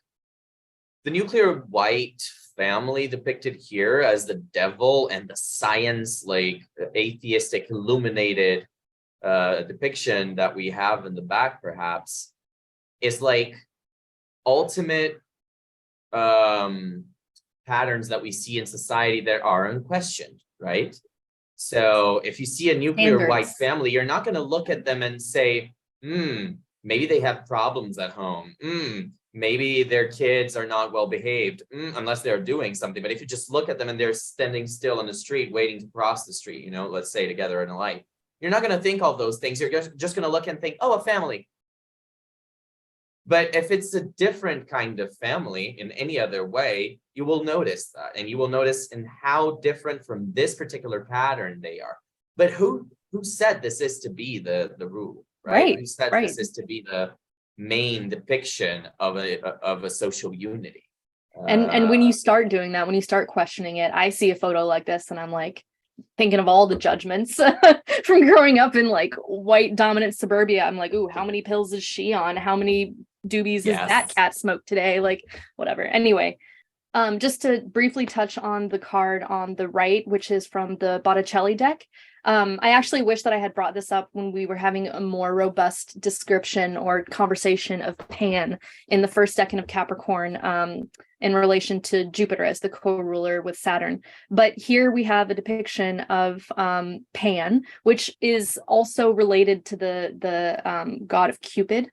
the nuclear white family depicted here as the devil and the science, like atheistic, illuminated depiction that we have in the back, perhaps, is like ultimate patterns that we see in society that are unquestioned, right? So if you see a nuclear white Standards. family, you're not going to look at them and say, maybe they have problems at home. Maybe their kids are not well behaved, unless they're doing something. But if you just look at them and they're standing still on the street, waiting to cross the street, let's say together in a light, you're not going to think all those things. You're just going to look and think, oh, a family. But if it's a different kind of family in any other way, you will notice that, and you will notice in how different from this particular pattern they are. But who said this is to be the rule, right? Who said this is to be the main depiction of a social unity? And when you start doing that, when you start questioning it, I see a photo like this and I'm like thinking of all the judgments from growing up in like white dominant suburbia. I'm like, ooh, how many pills is she on? How many doobies is that cat smoked today? Like whatever. Anyway, just to briefly touch on the card on the right, which is from the Botticelli deck. I actually wish that I had brought this up when we were having a more robust description or conversation of Pan in the first decan of Capricorn, in relation to Jupiter as the co-ruler with Saturn. But here we have a depiction of Pan, which is also related to the god of Cupid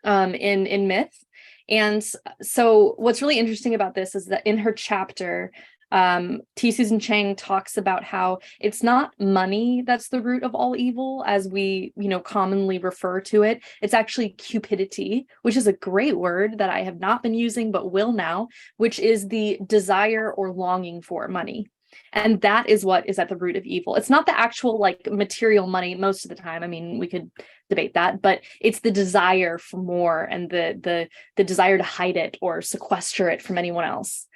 in myth. And so what's really interesting about this is that in her chapter, T. Susan Chang talks about how it's not money that's the root of all evil, as we, commonly refer to it. It's actually cupidity, which is a great word that I have not been using, but will now, which is the desire or longing for money. And that is what is at the root of evil. It's not the actual like material money most of the time. I mean, we could debate that, but it's the desire for more and the desire to hide it or sequester it from anyone else.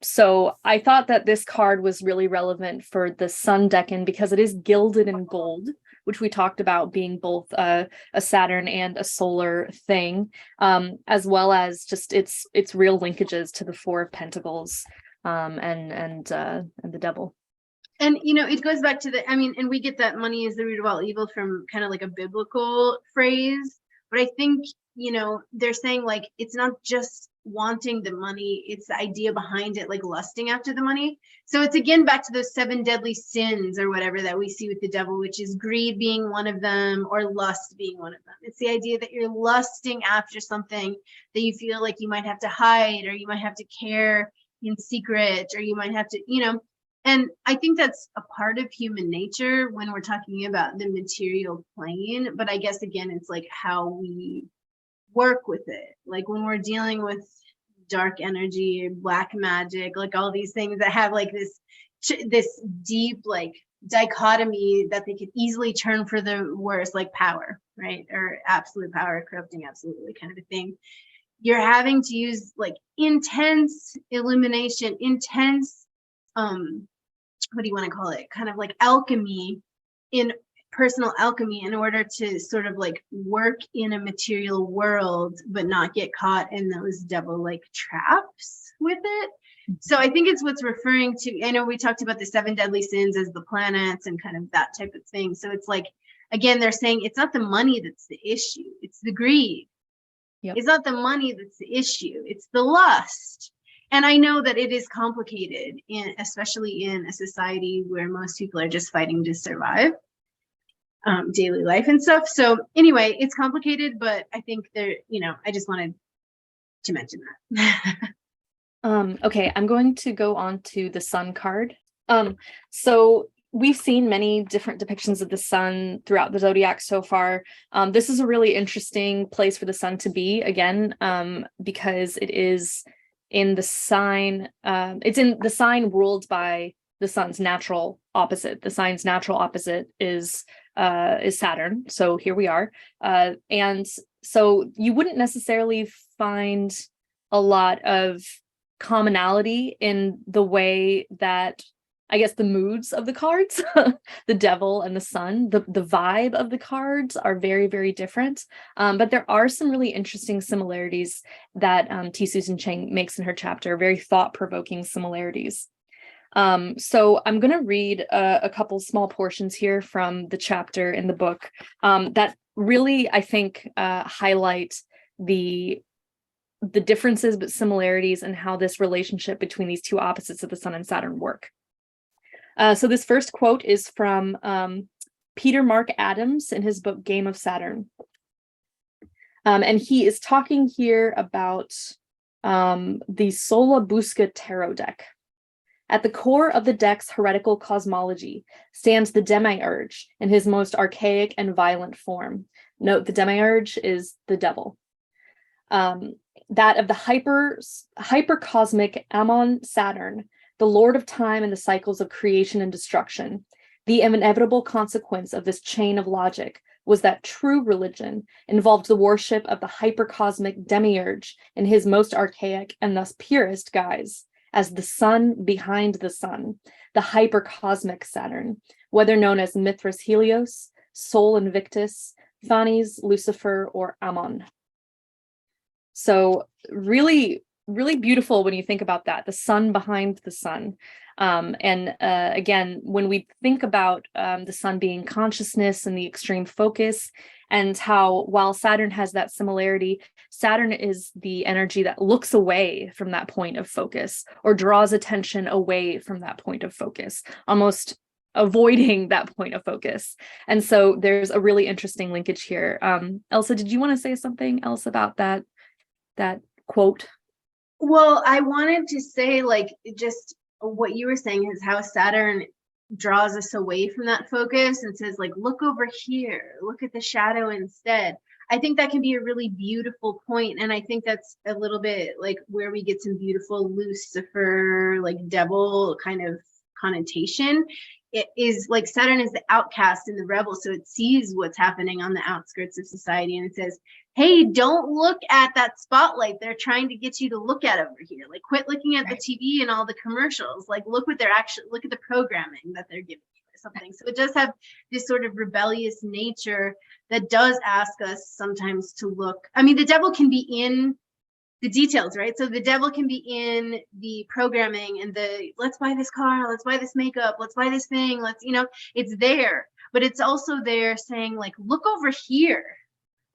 So I thought that this card was really relevant for the Sun Decan because it is gilded in gold, which we talked about being both a Saturn and a solar thing, as well as just its real linkages to the Four of Pentacles, and the Devil. And it goes back to and we get that money is the root of all evil from kind of like a biblical phrase, but I think they're saying like it's not just wanting the money, it's the idea behind it, like lusting after the money. So it's again back to those 7 deadly sins or whatever that we see with the devil, which is greed being one of them or lust being one of them. It's the idea that you're lusting after something that you feel like you might have to hide, or you might have to care in secret, or you might have to, and I think that's a part of human nature when we're talking about the material plane. But I guess again, it's like how we work with it. Like when we're dealing with dark energy, black magic, like all these things that have like this deep like dichotomy that they could easily turn for the worse, like power, right? Or absolute power, corrupting absolutely kind of a thing. You're having to use like intense illumination, intense what do you want to call it? Kind of like alchemy, in personal alchemy, in order to sort of like work in a material world, but not get caught in those devil-like traps with it. So I think it's what's referring to, I know we talked about the 7 deadly sins as the planets and kind of that type of thing. So it's like, again, they're saying it's not the money that's the issue, it's the greed. Yep. It's not the money that's the issue, it's the lust. And I know that it is complicated, especially in a society where most people are just fighting to survive daily life and stuff. So anyway, it's complicated, but I think I just wanted to mention that. Okay, I'm going to go on to the Sun card. So we've seen many different depictions of the sun throughout the zodiac so far. This is a really interesting place for the sun to be, again, because it is in the sign, it's in the sign ruled by the sun's natural opposite. The sign's natural opposite is Saturn. So here we are. And so you wouldn't necessarily find a lot of commonality in the way that I guess, the moods of the cards, the devil and the sun. The vibe of the cards are very, very different. But there are some really interesting similarities that T. Susan Chang makes in her chapter, very thought-provoking similarities. So I'm going to read a couple small portions here from the chapter in the book that really, I think, highlight the differences but similarities and how this relationship between these two opposites of the sun and Saturn work. So this first quote is from Peter Mark Adams in his book Game of Saturn. And he is talking here about the Sola Busca tarot deck. At the core of the deck's heretical cosmology stands the demiurge in his most archaic and violent form. Note, the demiurge is the devil. That of the hypercosmic Ammon Saturn, the lord of time and the cycles of creation and destruction. The inevitable consequence of this chain of logic was that true religion involved the worship of the hypercosmic demiurge in his most archaic and thus purest guise, as the sun behind the sun, the hypercosmic Saturn, whether known as Mithras Helios, Sol Invictus, Phanes, Lucifer, or Ammon. So really, really beautiful when you think about that, the sun behind the sun. Again, when we think about the sun being consciousness and the extreme focus, and how while Saturn has that similarity, Saturn is the energy that looks away from that point of focus or draws attention away from that point of focus, almost avoiding that point of focus. And so there's a really interesting linkage here. Elsa, did you want to say something else about that quote? Well, I wanted to say, like, just what you were saying is how Saturn draws us away from that focus and says, like, look over here, look at the shadow instead. I think that can be a really beautiful point, and I think that's a little bit like where we get some beautiful Lucifer, like devil kind of connotation. It is like Saturn is the outcast and the rebel, so it sees what's happening on the outskirts of society, and it says, hey, don't look at that spotlight they're trying to get you to look at over here. Like, quit looking at the TV and all the commercials. Like, look at the programming that they're giving you or something. So it does have this sort of rebellious nature that does ask us sometimes to look. I mean, the devil can be in the details, right? So the devil can be in the programming and the, let's buy this car, let's buy this makeup, let's buy this thing, it's there. But it's also there saying, like, look over here.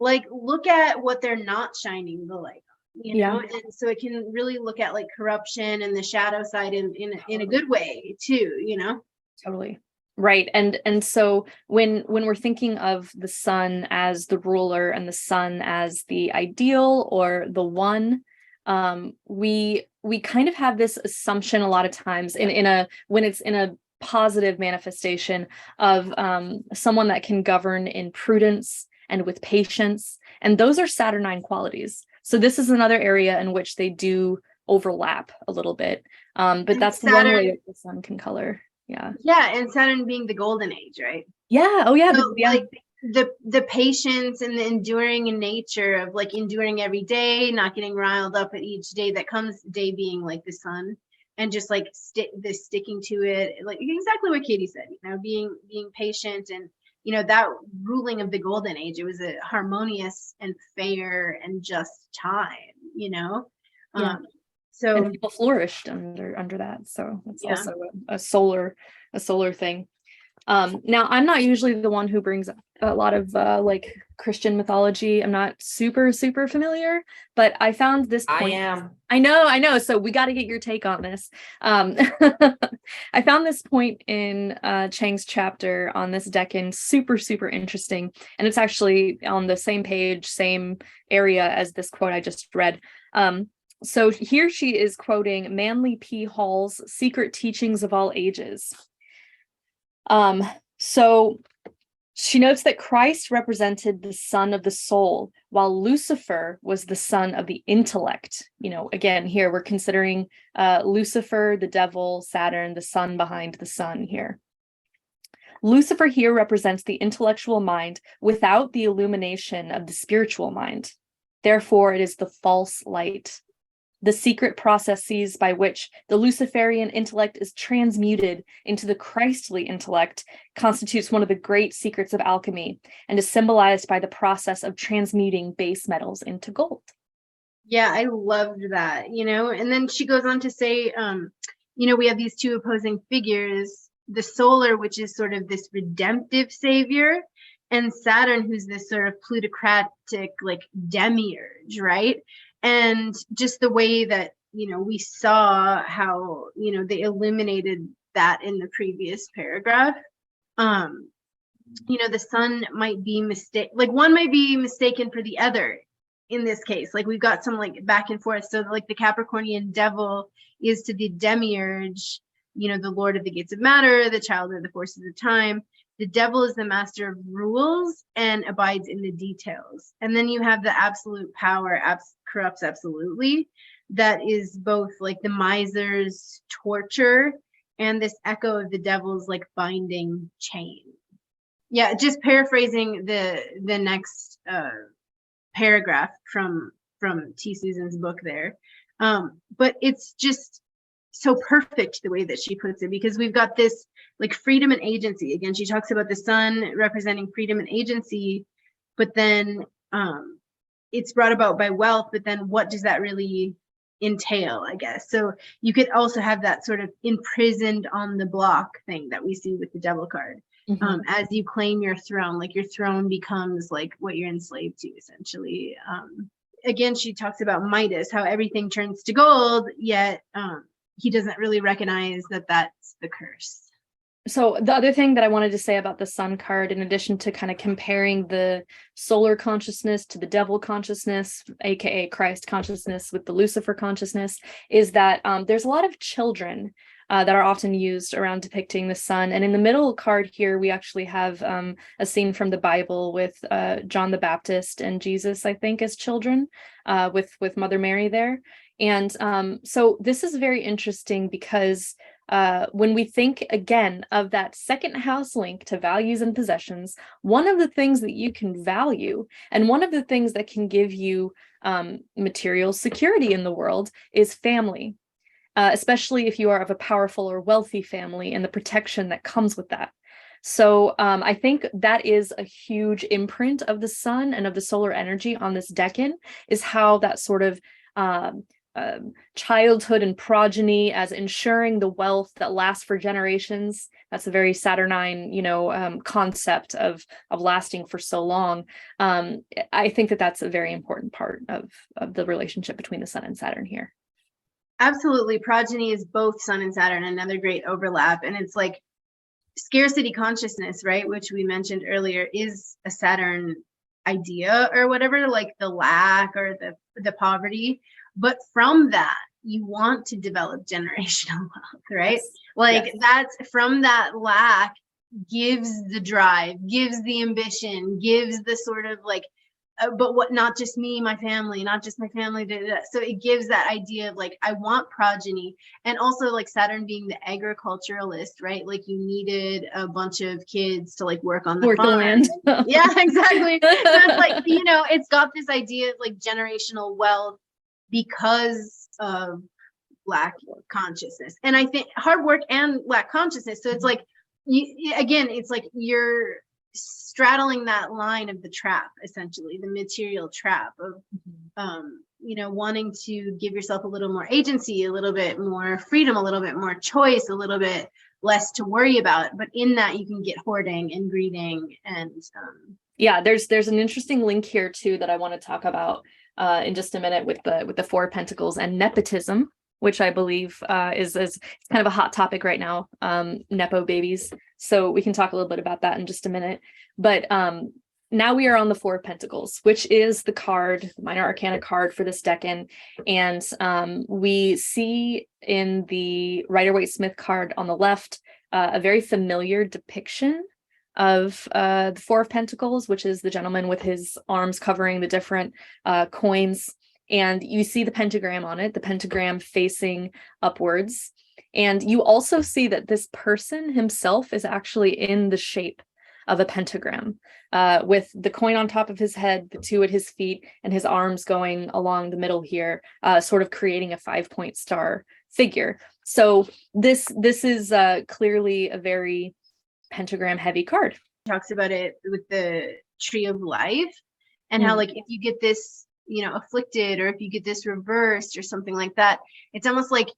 Like, look at what they're not shining the light on, you know? And so it can really look at like corruption and the shadow side in a good way too, you know? Totally. Right. And so when we're thinking of the sun as the ruler and the sun as the ideal or the one, we kind of have this assumption a lot of times when it's in a positive manifestation of someone that can govern in prudence and with patience. And those are Saturnine qualities. So this is another area in which they do overlap a little bit. But that's Saturn, one way that the sun can color. Yeah. Yeah. And Saturn being the golden age, right? Yeah. Oh yeah. So, like the patience and the enduring in nature of like enduring every day, not getting riled up at each day that comes, day being like the sun, and just like sticking to it, like exactly what Katie said, you know, being patient. And you know, that ruling of the golden age, it was a harmonious and fair and just time, you know. So and people flourished under that. So it's also a solar thing. Now I'm not usually the one who brings up a lot of like Christian mythology. I'm not super familiar, but I found this point. I know. So we got to get your take on this. I found this point in Chang's chapter on this Decan super interesting, and it's actually on the same page, same area as this quote I just read. So here she is quoting Manly P. Hall's Secret Teachings of All Ages. So she notes that Christ represented the sun of the soul, while Lucifer was the sun of the intellect. You know, again, here we're considering Lucifer, the devil, Saturn, the sun behind the sun here. Lucifer here represents the intellectual mind without the illumination of the spiritual mind. Therefore, it is the false light. The secret processes by which the Luciferian intellect is transmuted into the Christly intellect constitutes one of the great secrets of alchemy and is symbolized by the process of transmuting base metals into gold. Yeah, I loved that, and then she goes on to say, we have these two opposing figures, the solar, which is sort of this redemptive savior, and Saturn, who's this sort of plutocratic, like demiurge, right? And just the way that, we saw how, they eliminated that in the previous paragraph. The sun might be one might be mistaken for the other in this case. Like we've got some like back and forth. So like the Capricornian devil is to the demiurge, the lord of the gates of matter, the child of the forces of time. The devil is the master of rules and abides in the details. And then you have the absolute power, corrupts absolutely. That is both like the miser's torture and this echo of the devil's like binding chain. Yeah, just paraphrasing the next paragraph from T. Susan's book there. But it's just so perfect the way that she puts it, because we've got this like freedom and agency. Again, she talks about the sun representing freedom and agency, but then it's brought about by wealth, but then what does that really entail, I guess? So you could also have that sort of imprisoned on the block thing that we see with the devil card. Mm-hmm. As you claim your throne, like your throne becomes like what you're enslaved to, essentially. Again, she talks about Midas, how everything turns to gold, yet he doesn't really recognize that that's the curse. So the other thing that I wanted to say about the sun card, in addition to kind of comparing the solar consciousness to the devil consciousness, aka Christ consciousness, with the Lucifer consciousness, is that there's a lot of children that are often used around depicting the sun. And in the middle card here, we actually have a scene from the Bible with John the Baptist and Jesus, I think, as children, with Mother Mary there. And so this is very interesting because when we think again of that second house link to values and possessions, one of the things that you can value and one of the things that can give you material security in the world is family, especially if you are of a powerful or wealthy family and the protection that comes with that. So I think that is a huge imprint of the sun and of the solar energy on this decan, is how that sort of childhood and progeny as ensuring the wealth that lasts for generations. That's a very Saturnine, concept of lasting for so long. I think that that's a very important part of the relationship between the sun and Saturn here. Absolutely. Progeny is both sun and Saturn, another great overlap. And it's like scarcity consciousness, right? Which we mentioned earlier is a Saturn idea or whatever, like the lack or the poverty. But from that, you want to develop generational wealth, right? Yes. Like yes. That's from that lack gives the drive, gives the ambition, gives the sort of like, but what, not just me, my family, not just my family. So it gives that idea of like, I want progeny. And also like Saturn being the agriculturalist, right? Like you needed a bunch of kids to like work on the farm. Land. Yeah, exactly. So it's like, it's got this idea of like generational wealth because of lack consciousness. And I think hard work and lack consciousness. So it's like, it's like you're straddling that line of the trap, essentially the material trap of wanting to give yourself a little more agency, a little bit more freedom, a little bit more choice, a little bit less to worry about. But in that you can get hoarding and greeding and there's an interesting link here too that I want to talk about in just a minute with the Four of Pentacles and nepotism, which I believe is kind of a hot topic right now, nepo babies. So we can talk a little bit about that in just a minute. But now we are on the Four of Pentacles, which is the card, the minor arcana card for this decan. And we see in the Rider-Waite-Smith card on the left a very familiar depiction of the Four of Pentacles, which is the gentleman with his arms covering the different coins. And you see the pentagram on it, the pentagram facing upwards. And you also see that this person himself is actually in the shape of a pentagram, with the coin on top of his head, the two at his feet, and his arms going along the middle here, sort of creating a 5-point star figure. So this is clearly a very pentagram heavy card. Talks about it with the tree of life, and how like if you get this, you know, afflicted, or if you get this reversed or something like that, it's almost like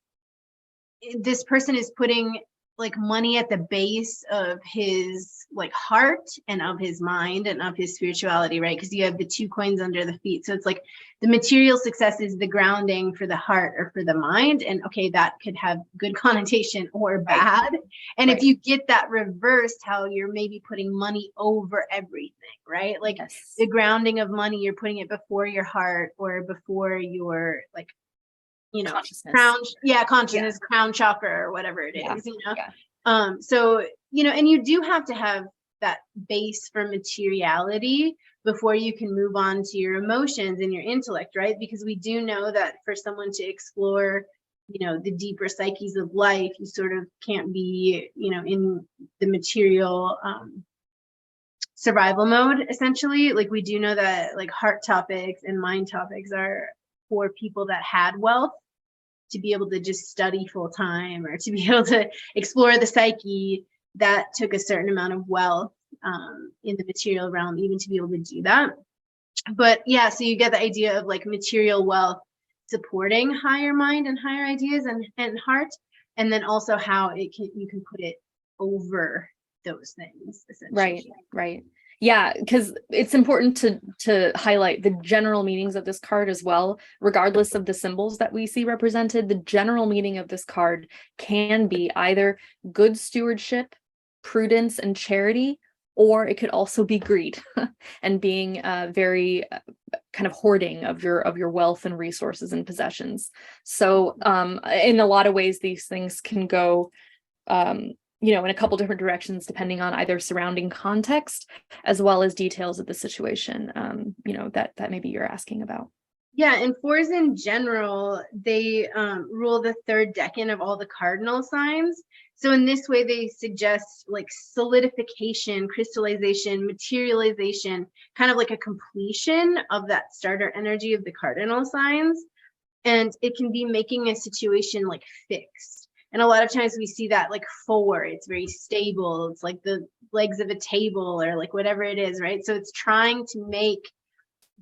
this person is putting like money at the base of his like heart and of his mind and of his spirituality, right? Because you have the two coins under the feet. So it's like the material success is the grounding for the heart or for the mind. And okay, that could have good connotation or bad. Right. And if you get that reversed, how you're maybe putting money over everything, right? Like the grounding of money, you're putting it before your heart or before your like, you know, consciousness, crown chakra or whatever it is, you know? So, you know, and you do have to have that base for materiality before you can move on to your emotions and your intellect, right? Because we do know that for someone to explore, you know, the deeper psyches of life, you sort of can't be, you know, in the material survival mode, essentially. Like we do know that like heart topics and mind topics are for people that had wealth, to be able to just study full time or to be able to explore the psyche. That took a certain amount of wealth in the material realm, even to be able to do that. But yeah, so you get the idea of like material wealth supporting higher mind and higher ideas and heart, and then also how you can put it over those things, essentially. Right. Yeah, because it's important to highlight the general meanings of this card as well, regardless of the symbols that we see represented. The general meaning of this card can be either good stewardship, prudence, and charity, or it could also be greed and being very kind of hoarding of your wealth and resources and possessions. So in a lot of ways, these things can go you know, in a couple different directions, depending on either surrounding context as well as details of the situation, you know, that maybe you're asking about. Yeah, and fours in general, they rule the third decan of all the cardinal signs. So in this way, they suggest like solidification, crystallization, materialization, kind of like a completion of that starter energy of the cardinal signs. And it can be making a situation like fixed. And a lot of times we see that like 4, it's very stable. It's like the legs of a table or like whatever it is, right? So it's trying to make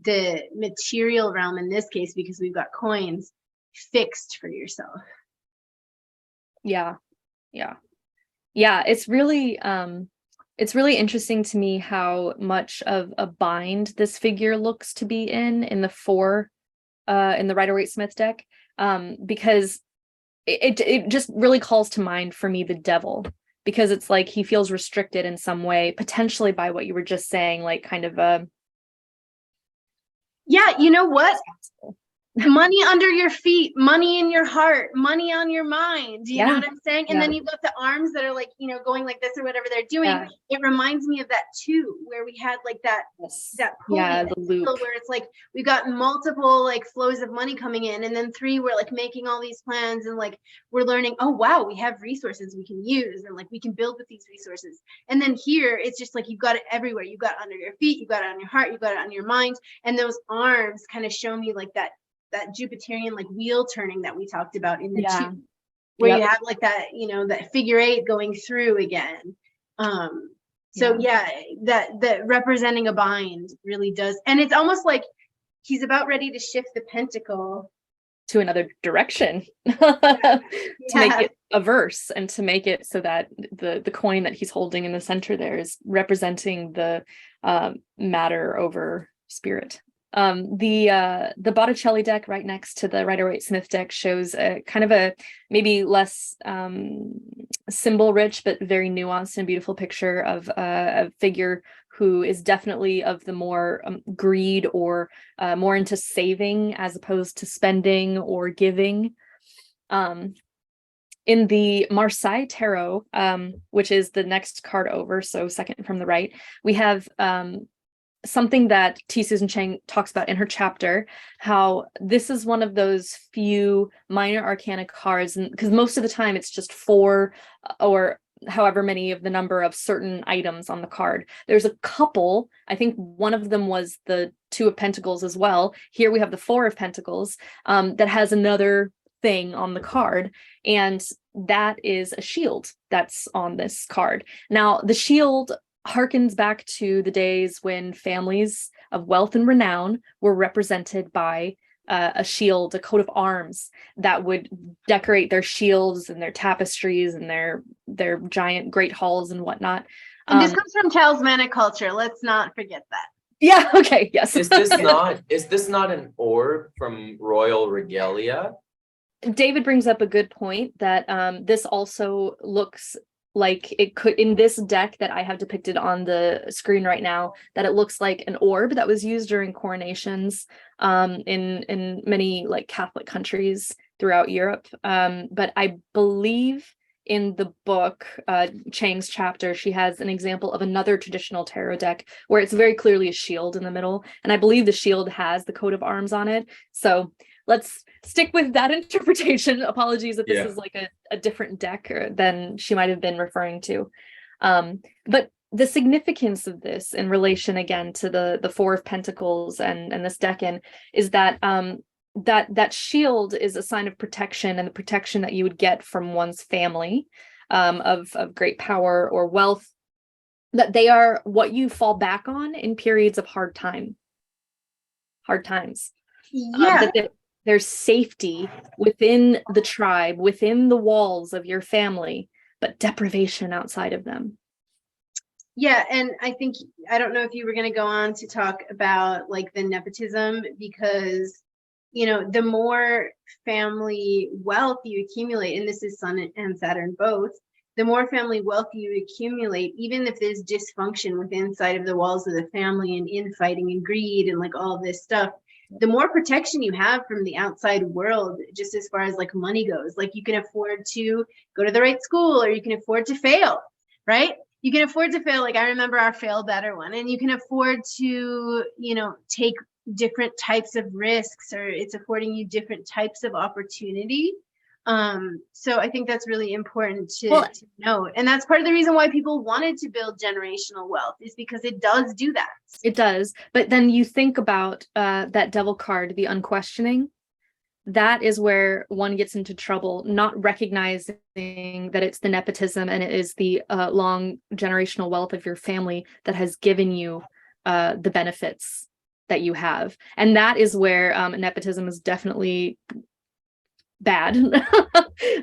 the material realm, in this case, because we've got coins, fixed for yourself. Yeah. It's really interesting to me how much of a bind this figure looks to be in the 4 in the Rider-Waite-Smith deck, because it just really calls to mind for me the devil, because it's like he feels restricted in some way, potentially by what you were just saying, like kind of a you know what, money under your feet, money in your heart, money on your mind, you know what I'm saying? And then you've got the arms that are like, you know, going like this or whatever they're doing. It reminds me of that 2, where we had like that pulley, the loop, where it's like we've got multiple like flows of money coming in, and then 3, we're like making all these plans, and like we're learning, oh wow, we have resources we can use, and like we can build with these resources. And then here it's just like you've got it everywhere. You've got it under your feet, you've got it on your heart, you've got it on your mind, and those arms kind of show me like that Jupiterian like wheel turning that we talked about in the 2, where you have like that, you know, that figure 8 going through again. So that representing a bind really does, and it's almost like he's about ready to shift the pentacle to another direction to make it averse, and to make it so that the coin that he's holding in the center there is representing the matter over spirit. The Botticelli deck right next to the Rider-Waite-Smith deck shows a kind of a maybe less symbol rich but very nuanced and beautiful picture of a figure who is definitely of the more greed or more into saving as opposed to spending or giving. In the Marseille Tarot, which is the next card over, so second from the right, we have something that T. Susan Chang talks about in her chapter, how this is one of those few minor arcana cards, and because most of the time it's just 4 or however many of the number of certain items on the card. There's a couple, I think one of them was the Two of Pentacles as well. Here we have the Four of Pentacles, that has another thing on the card, and that is a shield that's on this card. Now, the shield harkens back to the days when families of wealth and renown were represented by a shield, a coat of arms that would decorate their shields and their tapestries and their giant great halls and whatnot. And this comes from talismanic culture. Let's not forget that. Yeah. Okay. Yes. Is this not an orb from royal regalia? David brings up a good point that this also looks like it could, in this deck that I have depicted on the screen right now, that it looks like an orb that was used during coronations in many like Catholic countries throughout Europe. But I believe in the book, Chang's chapter, she has an example of another traditional tarot deck where it's very clearly a shield in the middle. And I believe the shield has the coat of arms on it. So let's stick with that interpretation. Apologies if this is like a different deck than she might have been referring to. But the significance of this in relation again to the Four of Pentacles and this Decan is that that shield is a sign of protection, and the protection that you would get from one's family of great power or wealth, that they are what you fall back on in periods of hard times. Yeah. There's safety within the tribe, within the walls of your family, but deprivation outside of them. Yeah, and I don't know if you were going to go on to talk about like the nepotism, because, you know, the more family wealth you accumulate, and this is Sun and Saturn both, the more family wealth you accumulate, even if there's dysfunction within inside of the walls of the family and infighting and greed and like all this stuff, the more protection you have from the outside world, just as far as like money goes. Like you can afford to go to the right school, or you can afford to fail, right? You can afford to fail. Like I remember our fail better one, and you can afford to, you know, take different types of risks, or it's affording you different types of opportunity. So I think that's really important to note. And that's part of the reason why people wanted to build generational wealth, is because it does do that. It does. But then you think about that devil card, the unquestioning. That is where one gets into trouble, not recognizing that it's the nepotism and it is the long generational wealth of your family that has given you the benefits that you have. And that is where nepotism is definitely bad.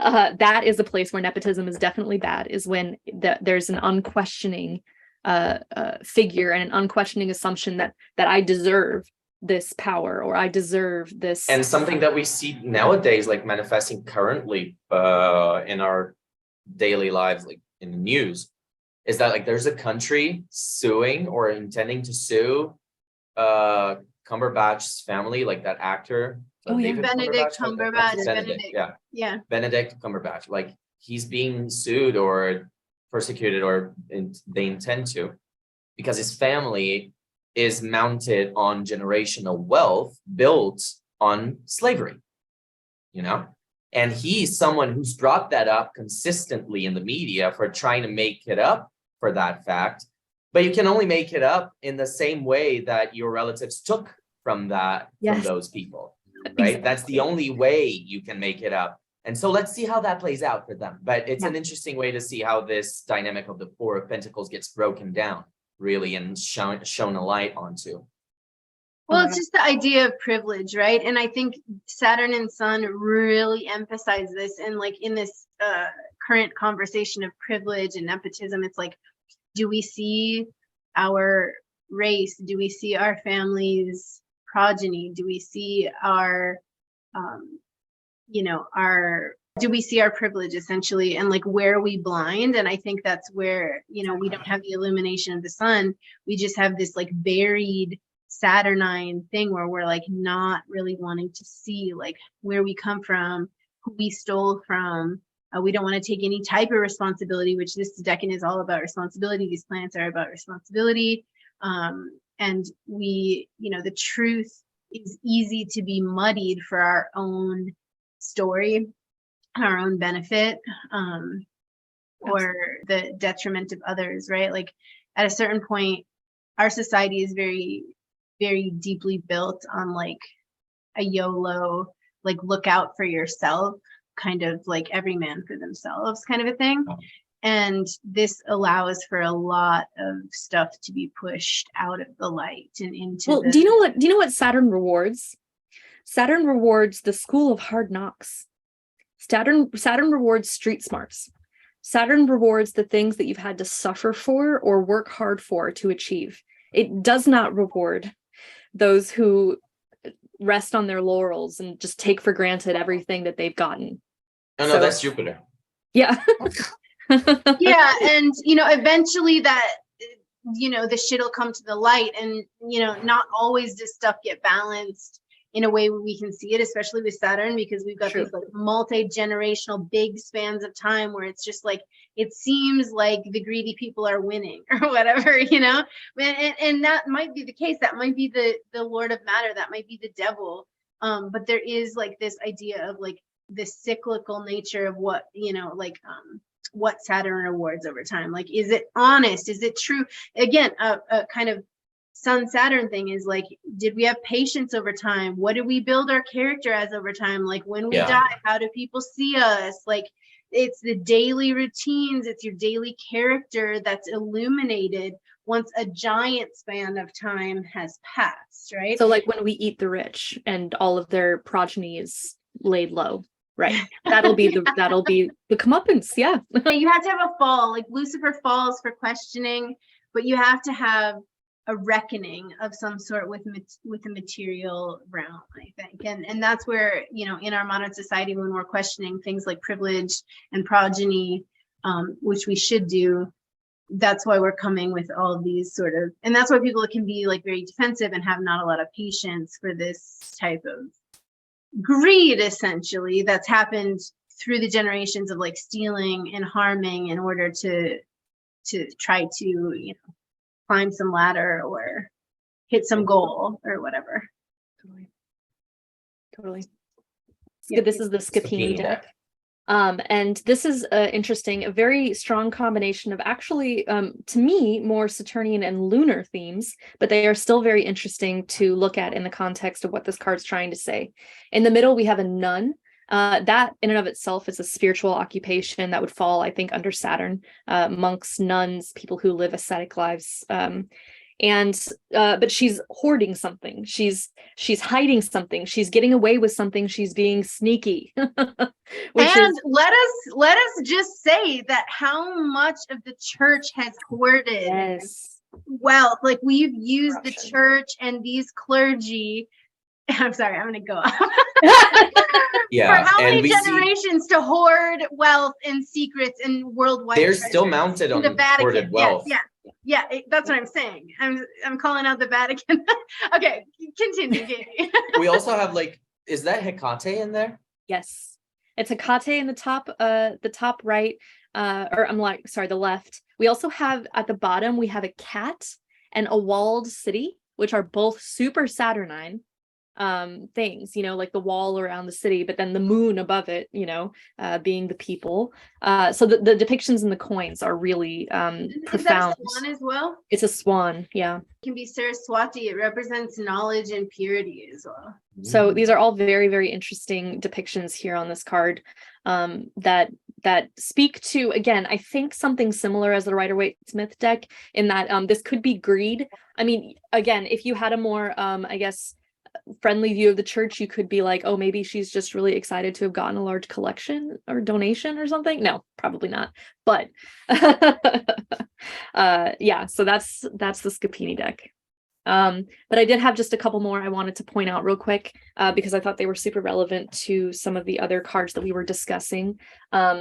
That is a place where nepotism is definitely bad, is when there's an unquestioning figure and an unquestioning assumption that I deserve this power, or I deserve this. And something that we see nowadays, like manifesting currently in our daily lives, like in the news, is that like there's a country suing or intending to sue Cumberbatch's family, like that actor. Benedict Cumberbatch. Benedict, yeah. Benedict Cumberbatch. Like he's being sued or persecuted, or they intend to, because his family is mounted on generational wealth built on slavery, you know? And he's someone who's brought that up consistently in the media for trying to make it up for that fact. But you can only make it up in the same way that your relatives took from that, from those people, right? Exactly. That's the only way you can make it up. And so let's see how that plays out for them. But it's an interesting way to see how this dynamic of the Four of Pentacles gets broken down, really, and shown a light onto. Well, it's just the idea of privilege, right? And I think Saturn and Sun really emphasize this. And like in this current conversation of privilege and nepotism, it's like, do we see our race? Do we see our family's progeny? Do we see our, do we see our privilege essentially? And like, where are we blind? And I think that's where, you know, we don't have the illumination of the sun. We just have this like buried Saturnine thing where we're like not really wanting to see like where we come from, who we stole from. We don't want to take any type of responsibility, which this Decan is all about responsibility. These planets are about responsibility. And we, you know, the truth is easy to be muddied for our own story, our own benefit. or the detriment of others, right? Like at a certain point, our society is very, very deeply built on like a YOLO, like look out for yourself, kind of like every man for themselves kind of a thing. And this allows for a lot of stuff to be pushed out of the light and into. Well, do you know what Saturn rewards? Saturn rewards the school of hard knocks. Saturn rewards street smarts. Saturn rewards the things that you've had to suffer for or work hard for to achieve. It does not reward those who rest on their laurels and just take for granted everything that they've gotten. Oh, no, that's Jupiter. Yeah. Yeah, and eventually that the shit'll come to the light, and not always does stuff get balanced in a way where we can see it, especially with Saturn, because we've got these like multi-generational big spans of time where it's just like it seems like the greedy people are winning or whatever, and that might be the case. That might be the Lord of Matter. That might be the devil. But there is like this idea of like the cyclical nature of what what Saturn rewards over time. Like, is it honest? Is it true? Again, a kind of Sun Saturn thing is like, did we have patience over time? What did we build our character as over time? Like when we die, how do people see us? Like it's the daily routines, it's your daily character that's illuminated once a giant span of time has passed, right? So like when we eat the rich and all of their progeny is laid low. Right. That'll be the comeuppance. Yeah. You have to have a fall. Like Lucifer falls for questioning, but you have to have a reckoning of some sort with the material realm, I think. And that's where, in our modern society, when we're questioning things like privilege and progeny, which we should do, that's why we're coming with all these and that's why people can be like very defensive and have not a lot of patience for this type of greed, essentially, that's happened through the generations of like stealing and harming in order to try to climb some ladder or hit some goal or whatever. Totally. Good. This is the Scapini deck. And this is interesting, a very strong combination of actually, to me, more Saturnian and lunar themes, but they are still very interesting to look at in the context of what this card's trying to say. In the middle, we have a nun. That in and of itself is a spiritual occupation that would fall, I think, under Saturn. Monks, nuns, people who live ascetic lives. But she's hoarding something. She's hiding something. She's getting away with something. She's being sneaky. And let us just say that how much of the church has hoarded wealth. Like we've used the church and these clergy. I'm sorry, I'm going to go off. For how many generations to hoard wealth and secrets and worldwide? They're still mounted on hoarded wealth. Yeah, that's what I'm saying. I'm calling out the Vatican. Okay, continue, Katie. We also have is that Hecate in there? Yes, it's Hecate in the top right, the left. We also have at the bottom, we have a cat and a walled city, which are both super Saturnine things, like the wall around the city, but then the moon above it, being the people. So the depictions in the coins are really profound. Is that a swan as well? It's a swan, yeah. It can be Saraswati. It represents knowledge and purity as well. So these are all very, very interesting depictions here on this card that speak to, again, I think something similar as the Rider-Waite-Smith deck, in that this could be greed. I mean, again, if you had a more, friendly view of the church, you could be like, oh, maybe she's just really excited to have gotten a large collection or donation or something. No, probably not. But so that's the Scapini deck. But I did have just a couple more I wanted to point out real quick, because I thought they were super relevant to some of the other cards that we were discussing.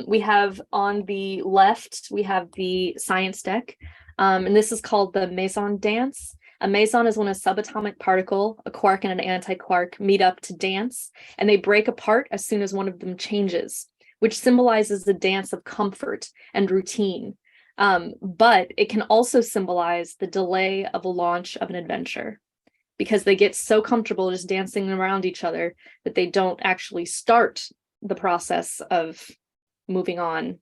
We have on the left, we have the science deck, and this is called the Meson dance. A meson is when a subatomic particle, a quark and an antiquark, meet up to dance, and they break apart as soon as one of them changes, which symbolizes the dance of comfort and routine. But it can also symbolize the delay of a launch of an adventure, because they get so comfortable just dancing around each other that they don't actually start the process of moving on.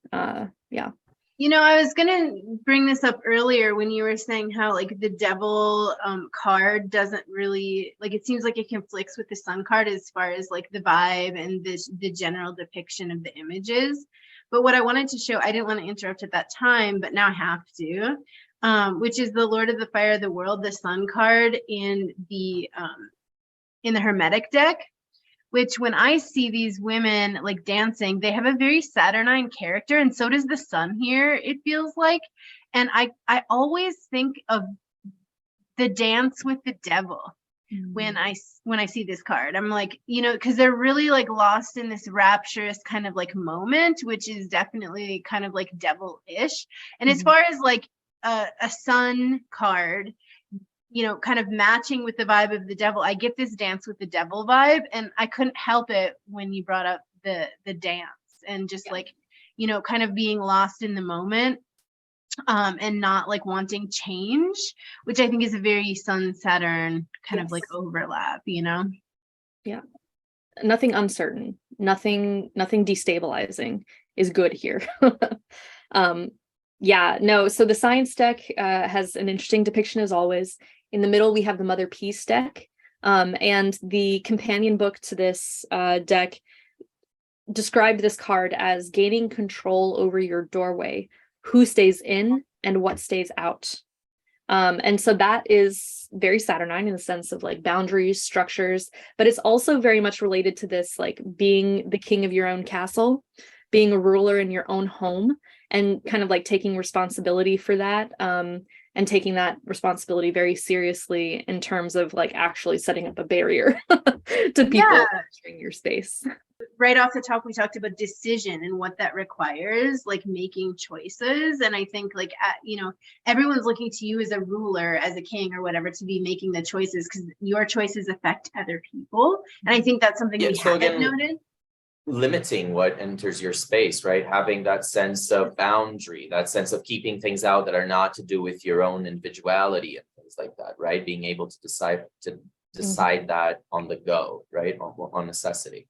You know, I was gonna bring this up earlier when you were saying how like the devil card doesn't really like, it seems like it conflicts with the sun card as far as like the vibe and the general depiction of the images. But what I wanted to show, I didn't want to interrupt at that time, but now I have to, which is the Lord of the Fire of the World, the sun card in the Hermetic deck. Which when I see these women like dancing, they have a very Saturnine character, and so does the sun here, it feels like. And I always think of the dance with the devil when I see this card. I'm like, you know, because they're really like lost in this rapturous kind of like moment, which is definitely kind of like devil-ish. And as far as like a sun card, you know, kind of matching with the vibe of the devil, I get this dance with the devil vibe, and I couldn't help it when you brought up the dance and just like, you know, kind of being lost in the moment, and not like wanting change, which I think is a very Sun Saturn kind of like overlap, you know? Yeah. Nothing uncertain, nothing destabilizing is good here. Yeah, no, so the science deck has an interesting depiction as always. In the middle, we have the Mother Peace deck, and the companion book to this deck described this card as gaining control over your doorway, who stays in and what stays out. And so that is very Saturnine in the sense of like boundaries, structures, but it's also very much related to this, like being the king of your own castle, being a ruler in your own home, and kind of like taking responsibility for that, and taking that responsibility very seriously in terms of like actually setting up a barrier to people entering your space. Right off the top, we talked about decision and what that requires, like making choices. And I think like, you know, everyone's looking to you as a ruler, as a king or whatever, to be making the choices because your choices affect other people. And I think that's something we haven't noted. Limiting what enters your space, right? Having that sense of boundary, that sense of keeping things out that are not to do with your own individuality and things like that, right? Being able to decide that on the go, right? On necessity.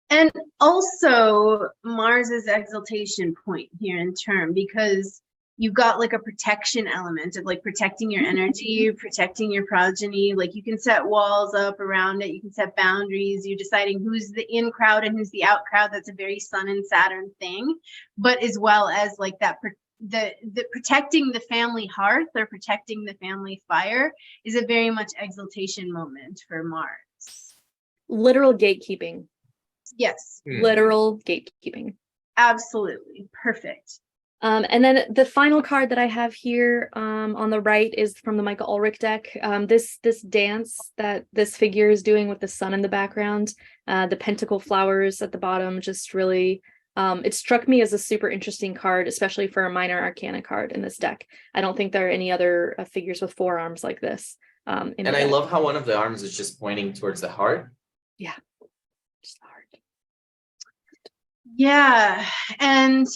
And also Mars's exaltation point here in term, because you've got like a protection element of like protecting your energy, protecting your progeny. Like you can set walls up around it. You can set boundaries. You're deciding who's the in crowd and who's the out crowd. That's a very Sun and Saturn thing. But as well as like that, the protecting the family hearth or protecting the family fire is a very much exaltation moment for Mars. Literal gatekeeping. Yes. Literal gatekeeping. Absolutely. Perfect. And then the final card that I have here on the right is from the Michael Ulrich deck. This dance that this figure is doing with the sun in the background, the pentacle flowers at the bottom, just really, it struck me as a super interesting card, especially for a minor arcana card in this deck. I don't think there are any other figures with forearms like this. And I love how one of the arms is just pointing towards the heart. Yeah, just the heart. Yeah, and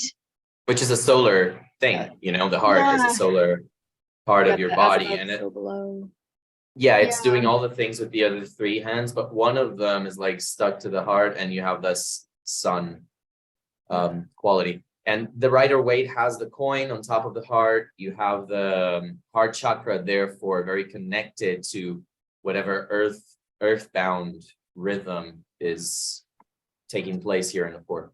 which is a solar thing, you know, the heart is a solar part of your body, and it it's doing all the things with the other three hands, but one of them is like stuck to the heart, and you have this sun quality. And the Rider Waite has the coin on top of the heart. You have the heart chakra, therefore very connected to whatever earthbound rhythm is taking place here in the fourth.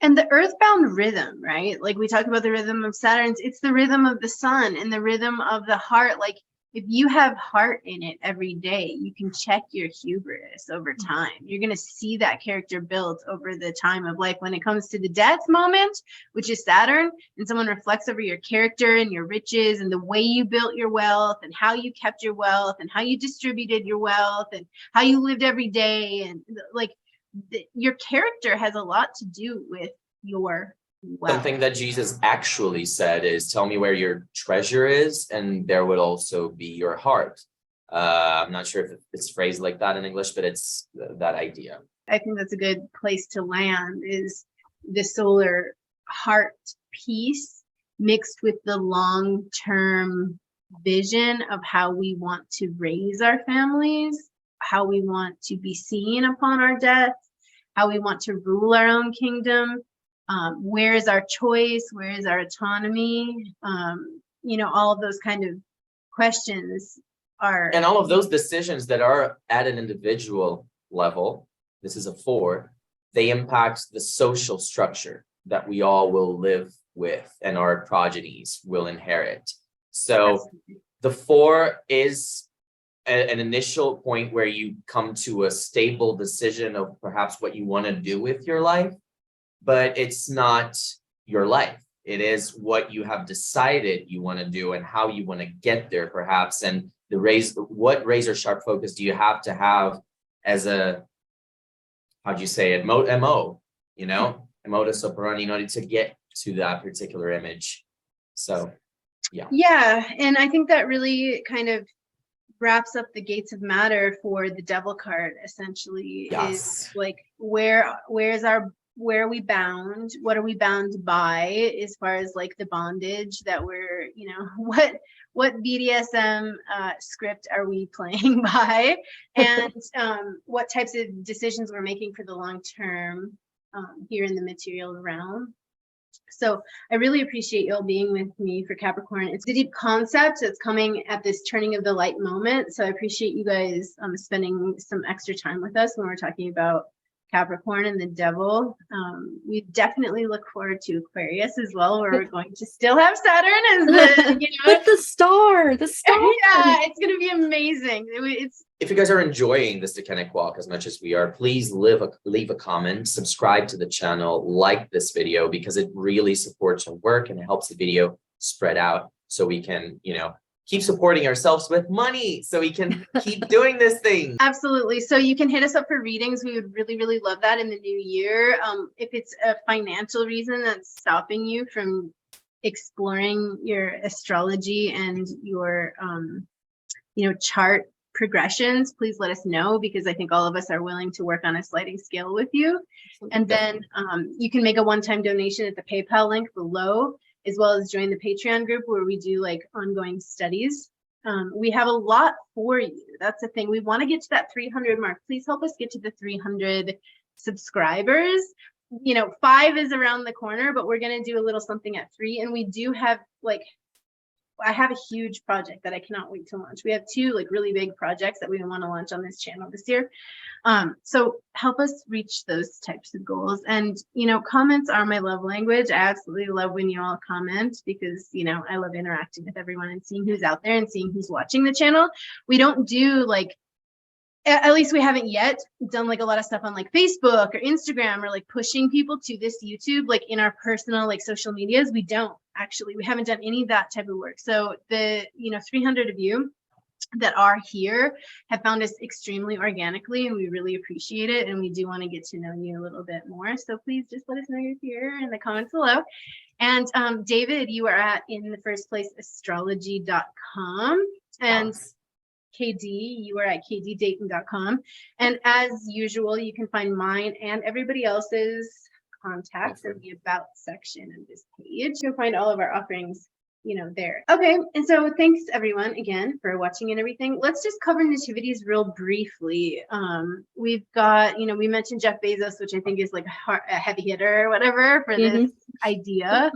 And the earthbound rhythm, right? Like we talked about the rhythm of Saturn, it's the rhythm of the sun and the rhythm of the heart. Like if you have heart in it every day, you can check your hubris over time. You're going to see that character built over the time of life. When it comes to the death moment, which is Saturn, and someone reflects over your character and your riches and the way you built your wealth and how you kept your wealth and how you distributed your wealth and how you lived every day. And like, your character has a lot to do with your wealth. Something that Jesus actually said is, tell me where your treasure is, and there would also be your heart. I'm not sure if it's phrased like that in English, but it's that idea. I think that's a good place to land, is the solar heart piece mixed with the long-term vision of how we want to raise our families, how we want to be seen upon our death, how we want to rule our own kingdom, where is our choice, where is our autonomy, all of those kind of questions are. And all of those decisions that are at an individual level, this is a 4, they impact the social structure that we all will live with and our progenies will inherit. So the 4 is an initial point where you come to a stable decision of perhaps what you want to do with your life, but it's not your life. It is what you have decided you want to do and how you want to get there, perhaps. And what razor sharp focus do you have to have as a, how'd you say it, MO, modus operandi in order to get to that particular image. So, yeah. Yeah, and I think that really kind of wraps up the gates of matter for the devil card, essentially. Yes. Is like, where are we bound? What are we bound by as far as like the bondage that we're, what BDSM script are we playing by? And what types of decisions we're making for the long term here in the material realm. So I really appreciate y'all being with me for Capricorn. It's a deep concept that's coming at this turning of the light moment. So I appreciate you guys spending some extra time with us when we're talking about Capricorn and the devil. We definitely look forward to Aquarius as well, where we're going to still have Saturn as the, with the star. Yeah, it's going to be amazing. If you guys are enjoying this Decanic walk as much as we are, please leave a comment, subscribe to the channel, like this video, because it really supports our work and it helps the video spread out so we can, keep supporting ourselves with money so we can keep doing this thing. Absolutely. So you can hit us up for readings. We would really, really love that in the new year. If it's a financial reason that's stopping you from exploring your astrology and your, chart progressions, please let us know, because I think all of us are willing to work on a sliding scale with you. And then you can make a one-time donation at the PayPal link below, as well as join the Patreon group where we do like ongoing studies. We have a lot for you. That's the thing. We want to get to that 300 mark. Please help us get to the 300 subscribers. 5 is around the corner, but we're going to do a little something at 3. And we do have I have a huge project that I cannot wait to launch. We have 2 really big projects that we want to launch on this channel this year. So help us reach those types of goals. And, comments are my love language. I absolutely love when you all comment, because, I love interacting with everyone and seeing who's out there and seeing who's watching the channel. We don't do at least we haven't yet done a lot of stuff on Facebook or Instagram, or pushing people to this YouTube, in our personal social medias. We haven't done any of that type of work. So the 300 of you that are here have found us extremely organically, and we really appreciate it. And we do want to get to know you a little bit more. So please just let us know you're here in the comments below. And David, you are in the first place, astrology.com. And KD, you are at kddayton.com. And as usual, you can find mine and everybody else's contacts in the about section of this page. You'll find all of our offerings, there. Okay, and so thanks everyone again for watching and everything. Let's just cover nativities real briefly. We've got, we mentioned Jeff Bezos, which I think is a heavy hitter or whatever for this idea.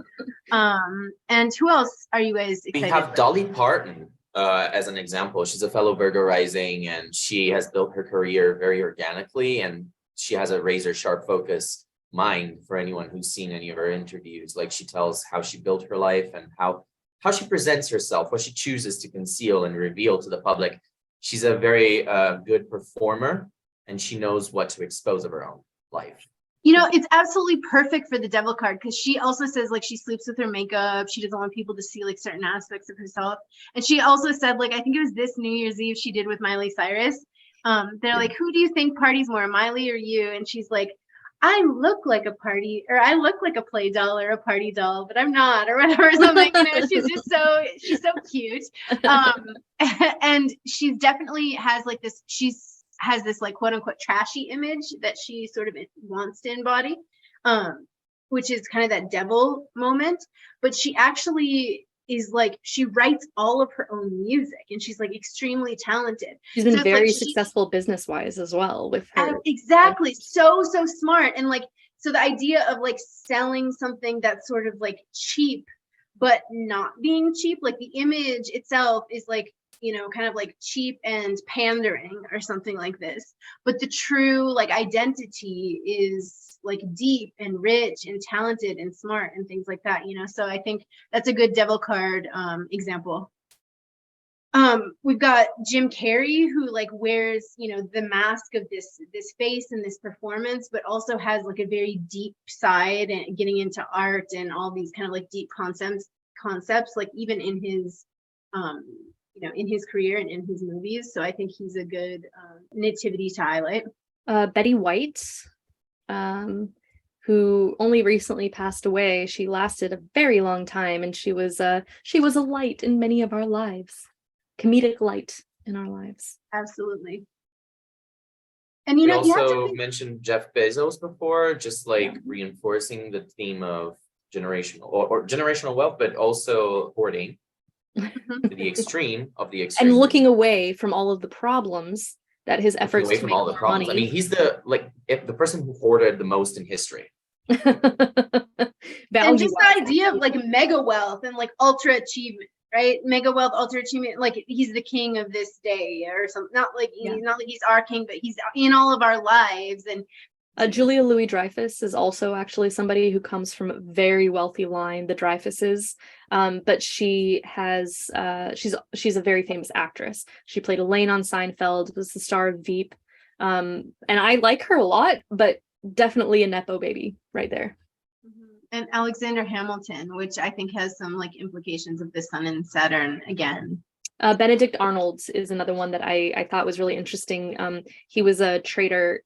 And who else are you guys excited We have Dolly Parton. As an example, she's a fellow Virgo rising, and she has built her career very organically, and she has a razor sharp focus mind for anyone who's seen any of her interviews. She tells how she built her life and how she presents herself, what she chooses to conceal and reveal to the public. She's a very good performer, and she knows what to expose of her own life. It's absolutely perfect for the devil card, because she also says she sleeps with her makeup. She doesn't want people to see certain aspects of herself. And she also said, I think it was this New Year's Eve she did with Miley Cyrus. They're who do you think parties more, Miley or you? And she's like, I look like a party, or I look like a play doll or a party doll, but I'm not, or whatever, something. She's just she's so cute. And she definitely has this, has this quote unquote trashy image that she sort of wants to embody, which is kind of that devil moment. But she actually is she writes all of her own music, and she's extremely talented. She's been very successful business wise as well with her. Exactly. So smart. And So the idea of like selling something that's sort of like cheap, but not being cheap, like the image itself is like, kind of like cheap and pandering or something like this. But the true like identity is like deep and rich and talented and smart and things like that, So I think that's a good devil card example. We've got Jim Carrey, who like wears, the mask of this face and this performance, but also has like a very deep side and getting into art and all these kind of like deep concepts, like even in his, in his career and in his movies. So I think he's a good nativity to highlight. Betty White, who only recently passed away. She lasted a very long time, and she was a light in many of our lives. Comedic light in our lives. Absolutely. And we also mentioned Jeff Bezos before, just like reinforcing the theme of generational or generational wealth, but also hoarding to the extreme of the extreme. And looking away from all of the problems that his efforts to make all the problems. Money. I mean, he's the person who hoarded the most in history. And just the idea of like mega wealth and like ultra achievement. Right, mega wealth, ultra achievement. Like he's the king of this day, or something. Not like he's our king, but he's in all of our lives. And Julia Louis-Dreyfus is also actually somebody who comes from a very wealthy line, the Dreyfuses. But she has she's a very famous actress. She played Elaine on Seinfeld, was the star of Veep, and I like her a lot, but definitely a nepo baby right there. And Alexander Hamilton, which I think has some like implications of the Sun and Saturn again. Benedict Arnold is another one that I thought was really interesting. He was a traitor.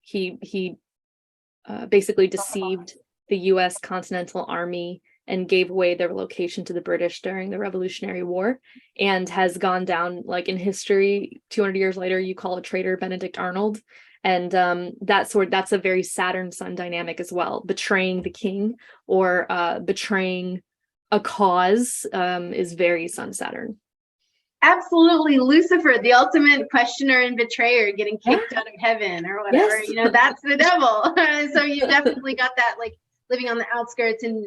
He basically deceived the U.S. Continental Army and gave away their location to the British during the Revolutionary War, and has gone down like in history. 200 years later, you call a traitor Benedict Arnold. And that's a very Saturn Sun dynamic as well. Betraying the king or betraying a cause is very Sun Saturn. Absolutely. Lucifer, the ultimate questioner and betrayer, getting kicked out of heaven or whatever. Yes. That's the devil. So you definitely got that like living on the outskirts and,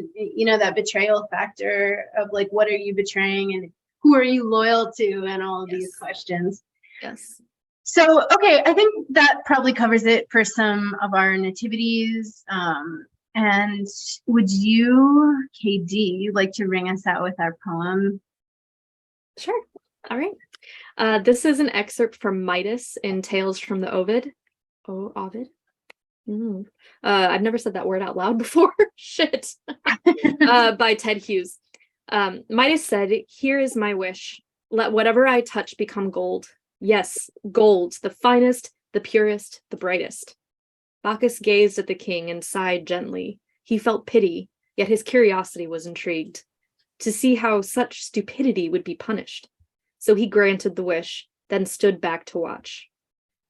that betrayal factor of like, what are you betraying and who are you loyal to and all of these questions. Yes. So, okay, I think that probably covers it for some of our nativities. And would you, KD, like to ring us out with our poem? Sure. All right. This is an excerpt from Midas in Tales from the Ovid. Oh, Ovid. I've never said that word out loud before. Shit. By Ted Hughes. Midas said, "Here is my wish. Let whatever I touch become gold. Yes, gold, the finest, the purest, the brightest." Bacchus gazed at the king and sighed gently. He felt pity, yet his curiosity was intrigued to see how such stupidity would be punished. So he granted the wish, then stood back to watch.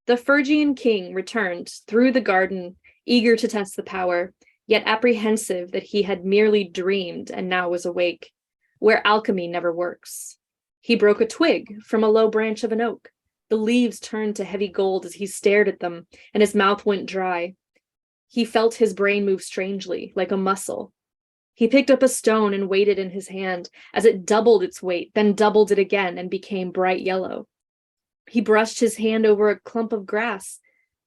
The Phrygian king returned through the garden, eager to test the power, yet apprehensive that he had merely dreamed and now was awake, where alchemy never works. He broke a twig from a low branch of an oak. The leaves turned to heavy gold as he stared at them, and his mouth went dry. He felt his brain move strangely, like a muscle. He picked up a stone and weighed it in his hand as it doubled its weight, then doubled it again and became bright yellow. He brushed his hand over a clump of grass.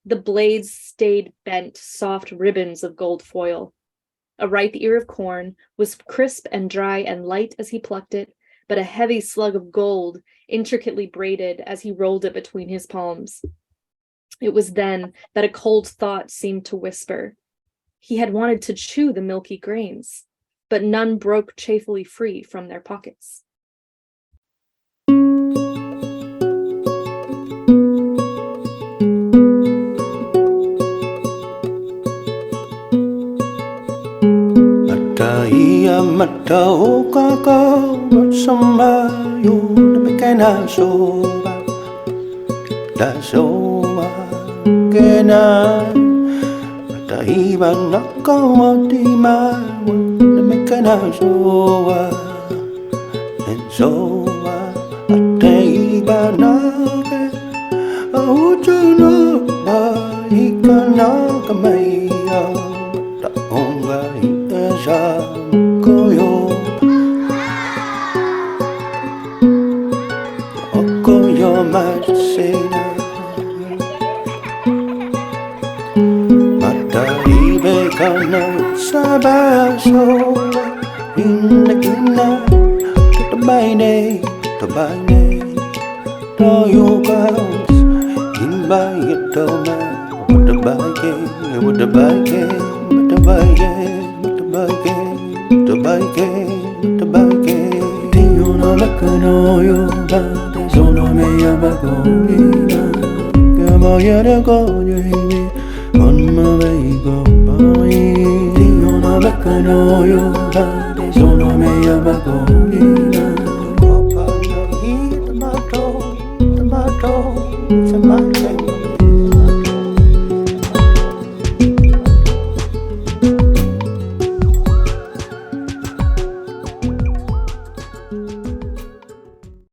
The blades stayed bent, soft ribbons of gold foil. A ripe ear of corn was crisp and dry and light as he plucked it, but a heavy slug of gold, intricately braided as he rolled it between his palms. It was then that a cold thought seemed to whisper. He had wanted to chew the milky grains, but none broke chafely free from their pockets. Matao kakao sama yo na mekana soba da soma kena mataiba nakao di ma na mekana soba and soba ataiba nake autu no ba ikana kamaya much to say now. Mataribe ka na sa baso, inakina, tabayne, tayo kaos, inbay ito na, matabayke, Dio no makano yo ba, sono me yabagomina, Gamaya de goyo himi, on my way go by. Dio no makano yo ba, sono me yabagomina, Coppock, tomato,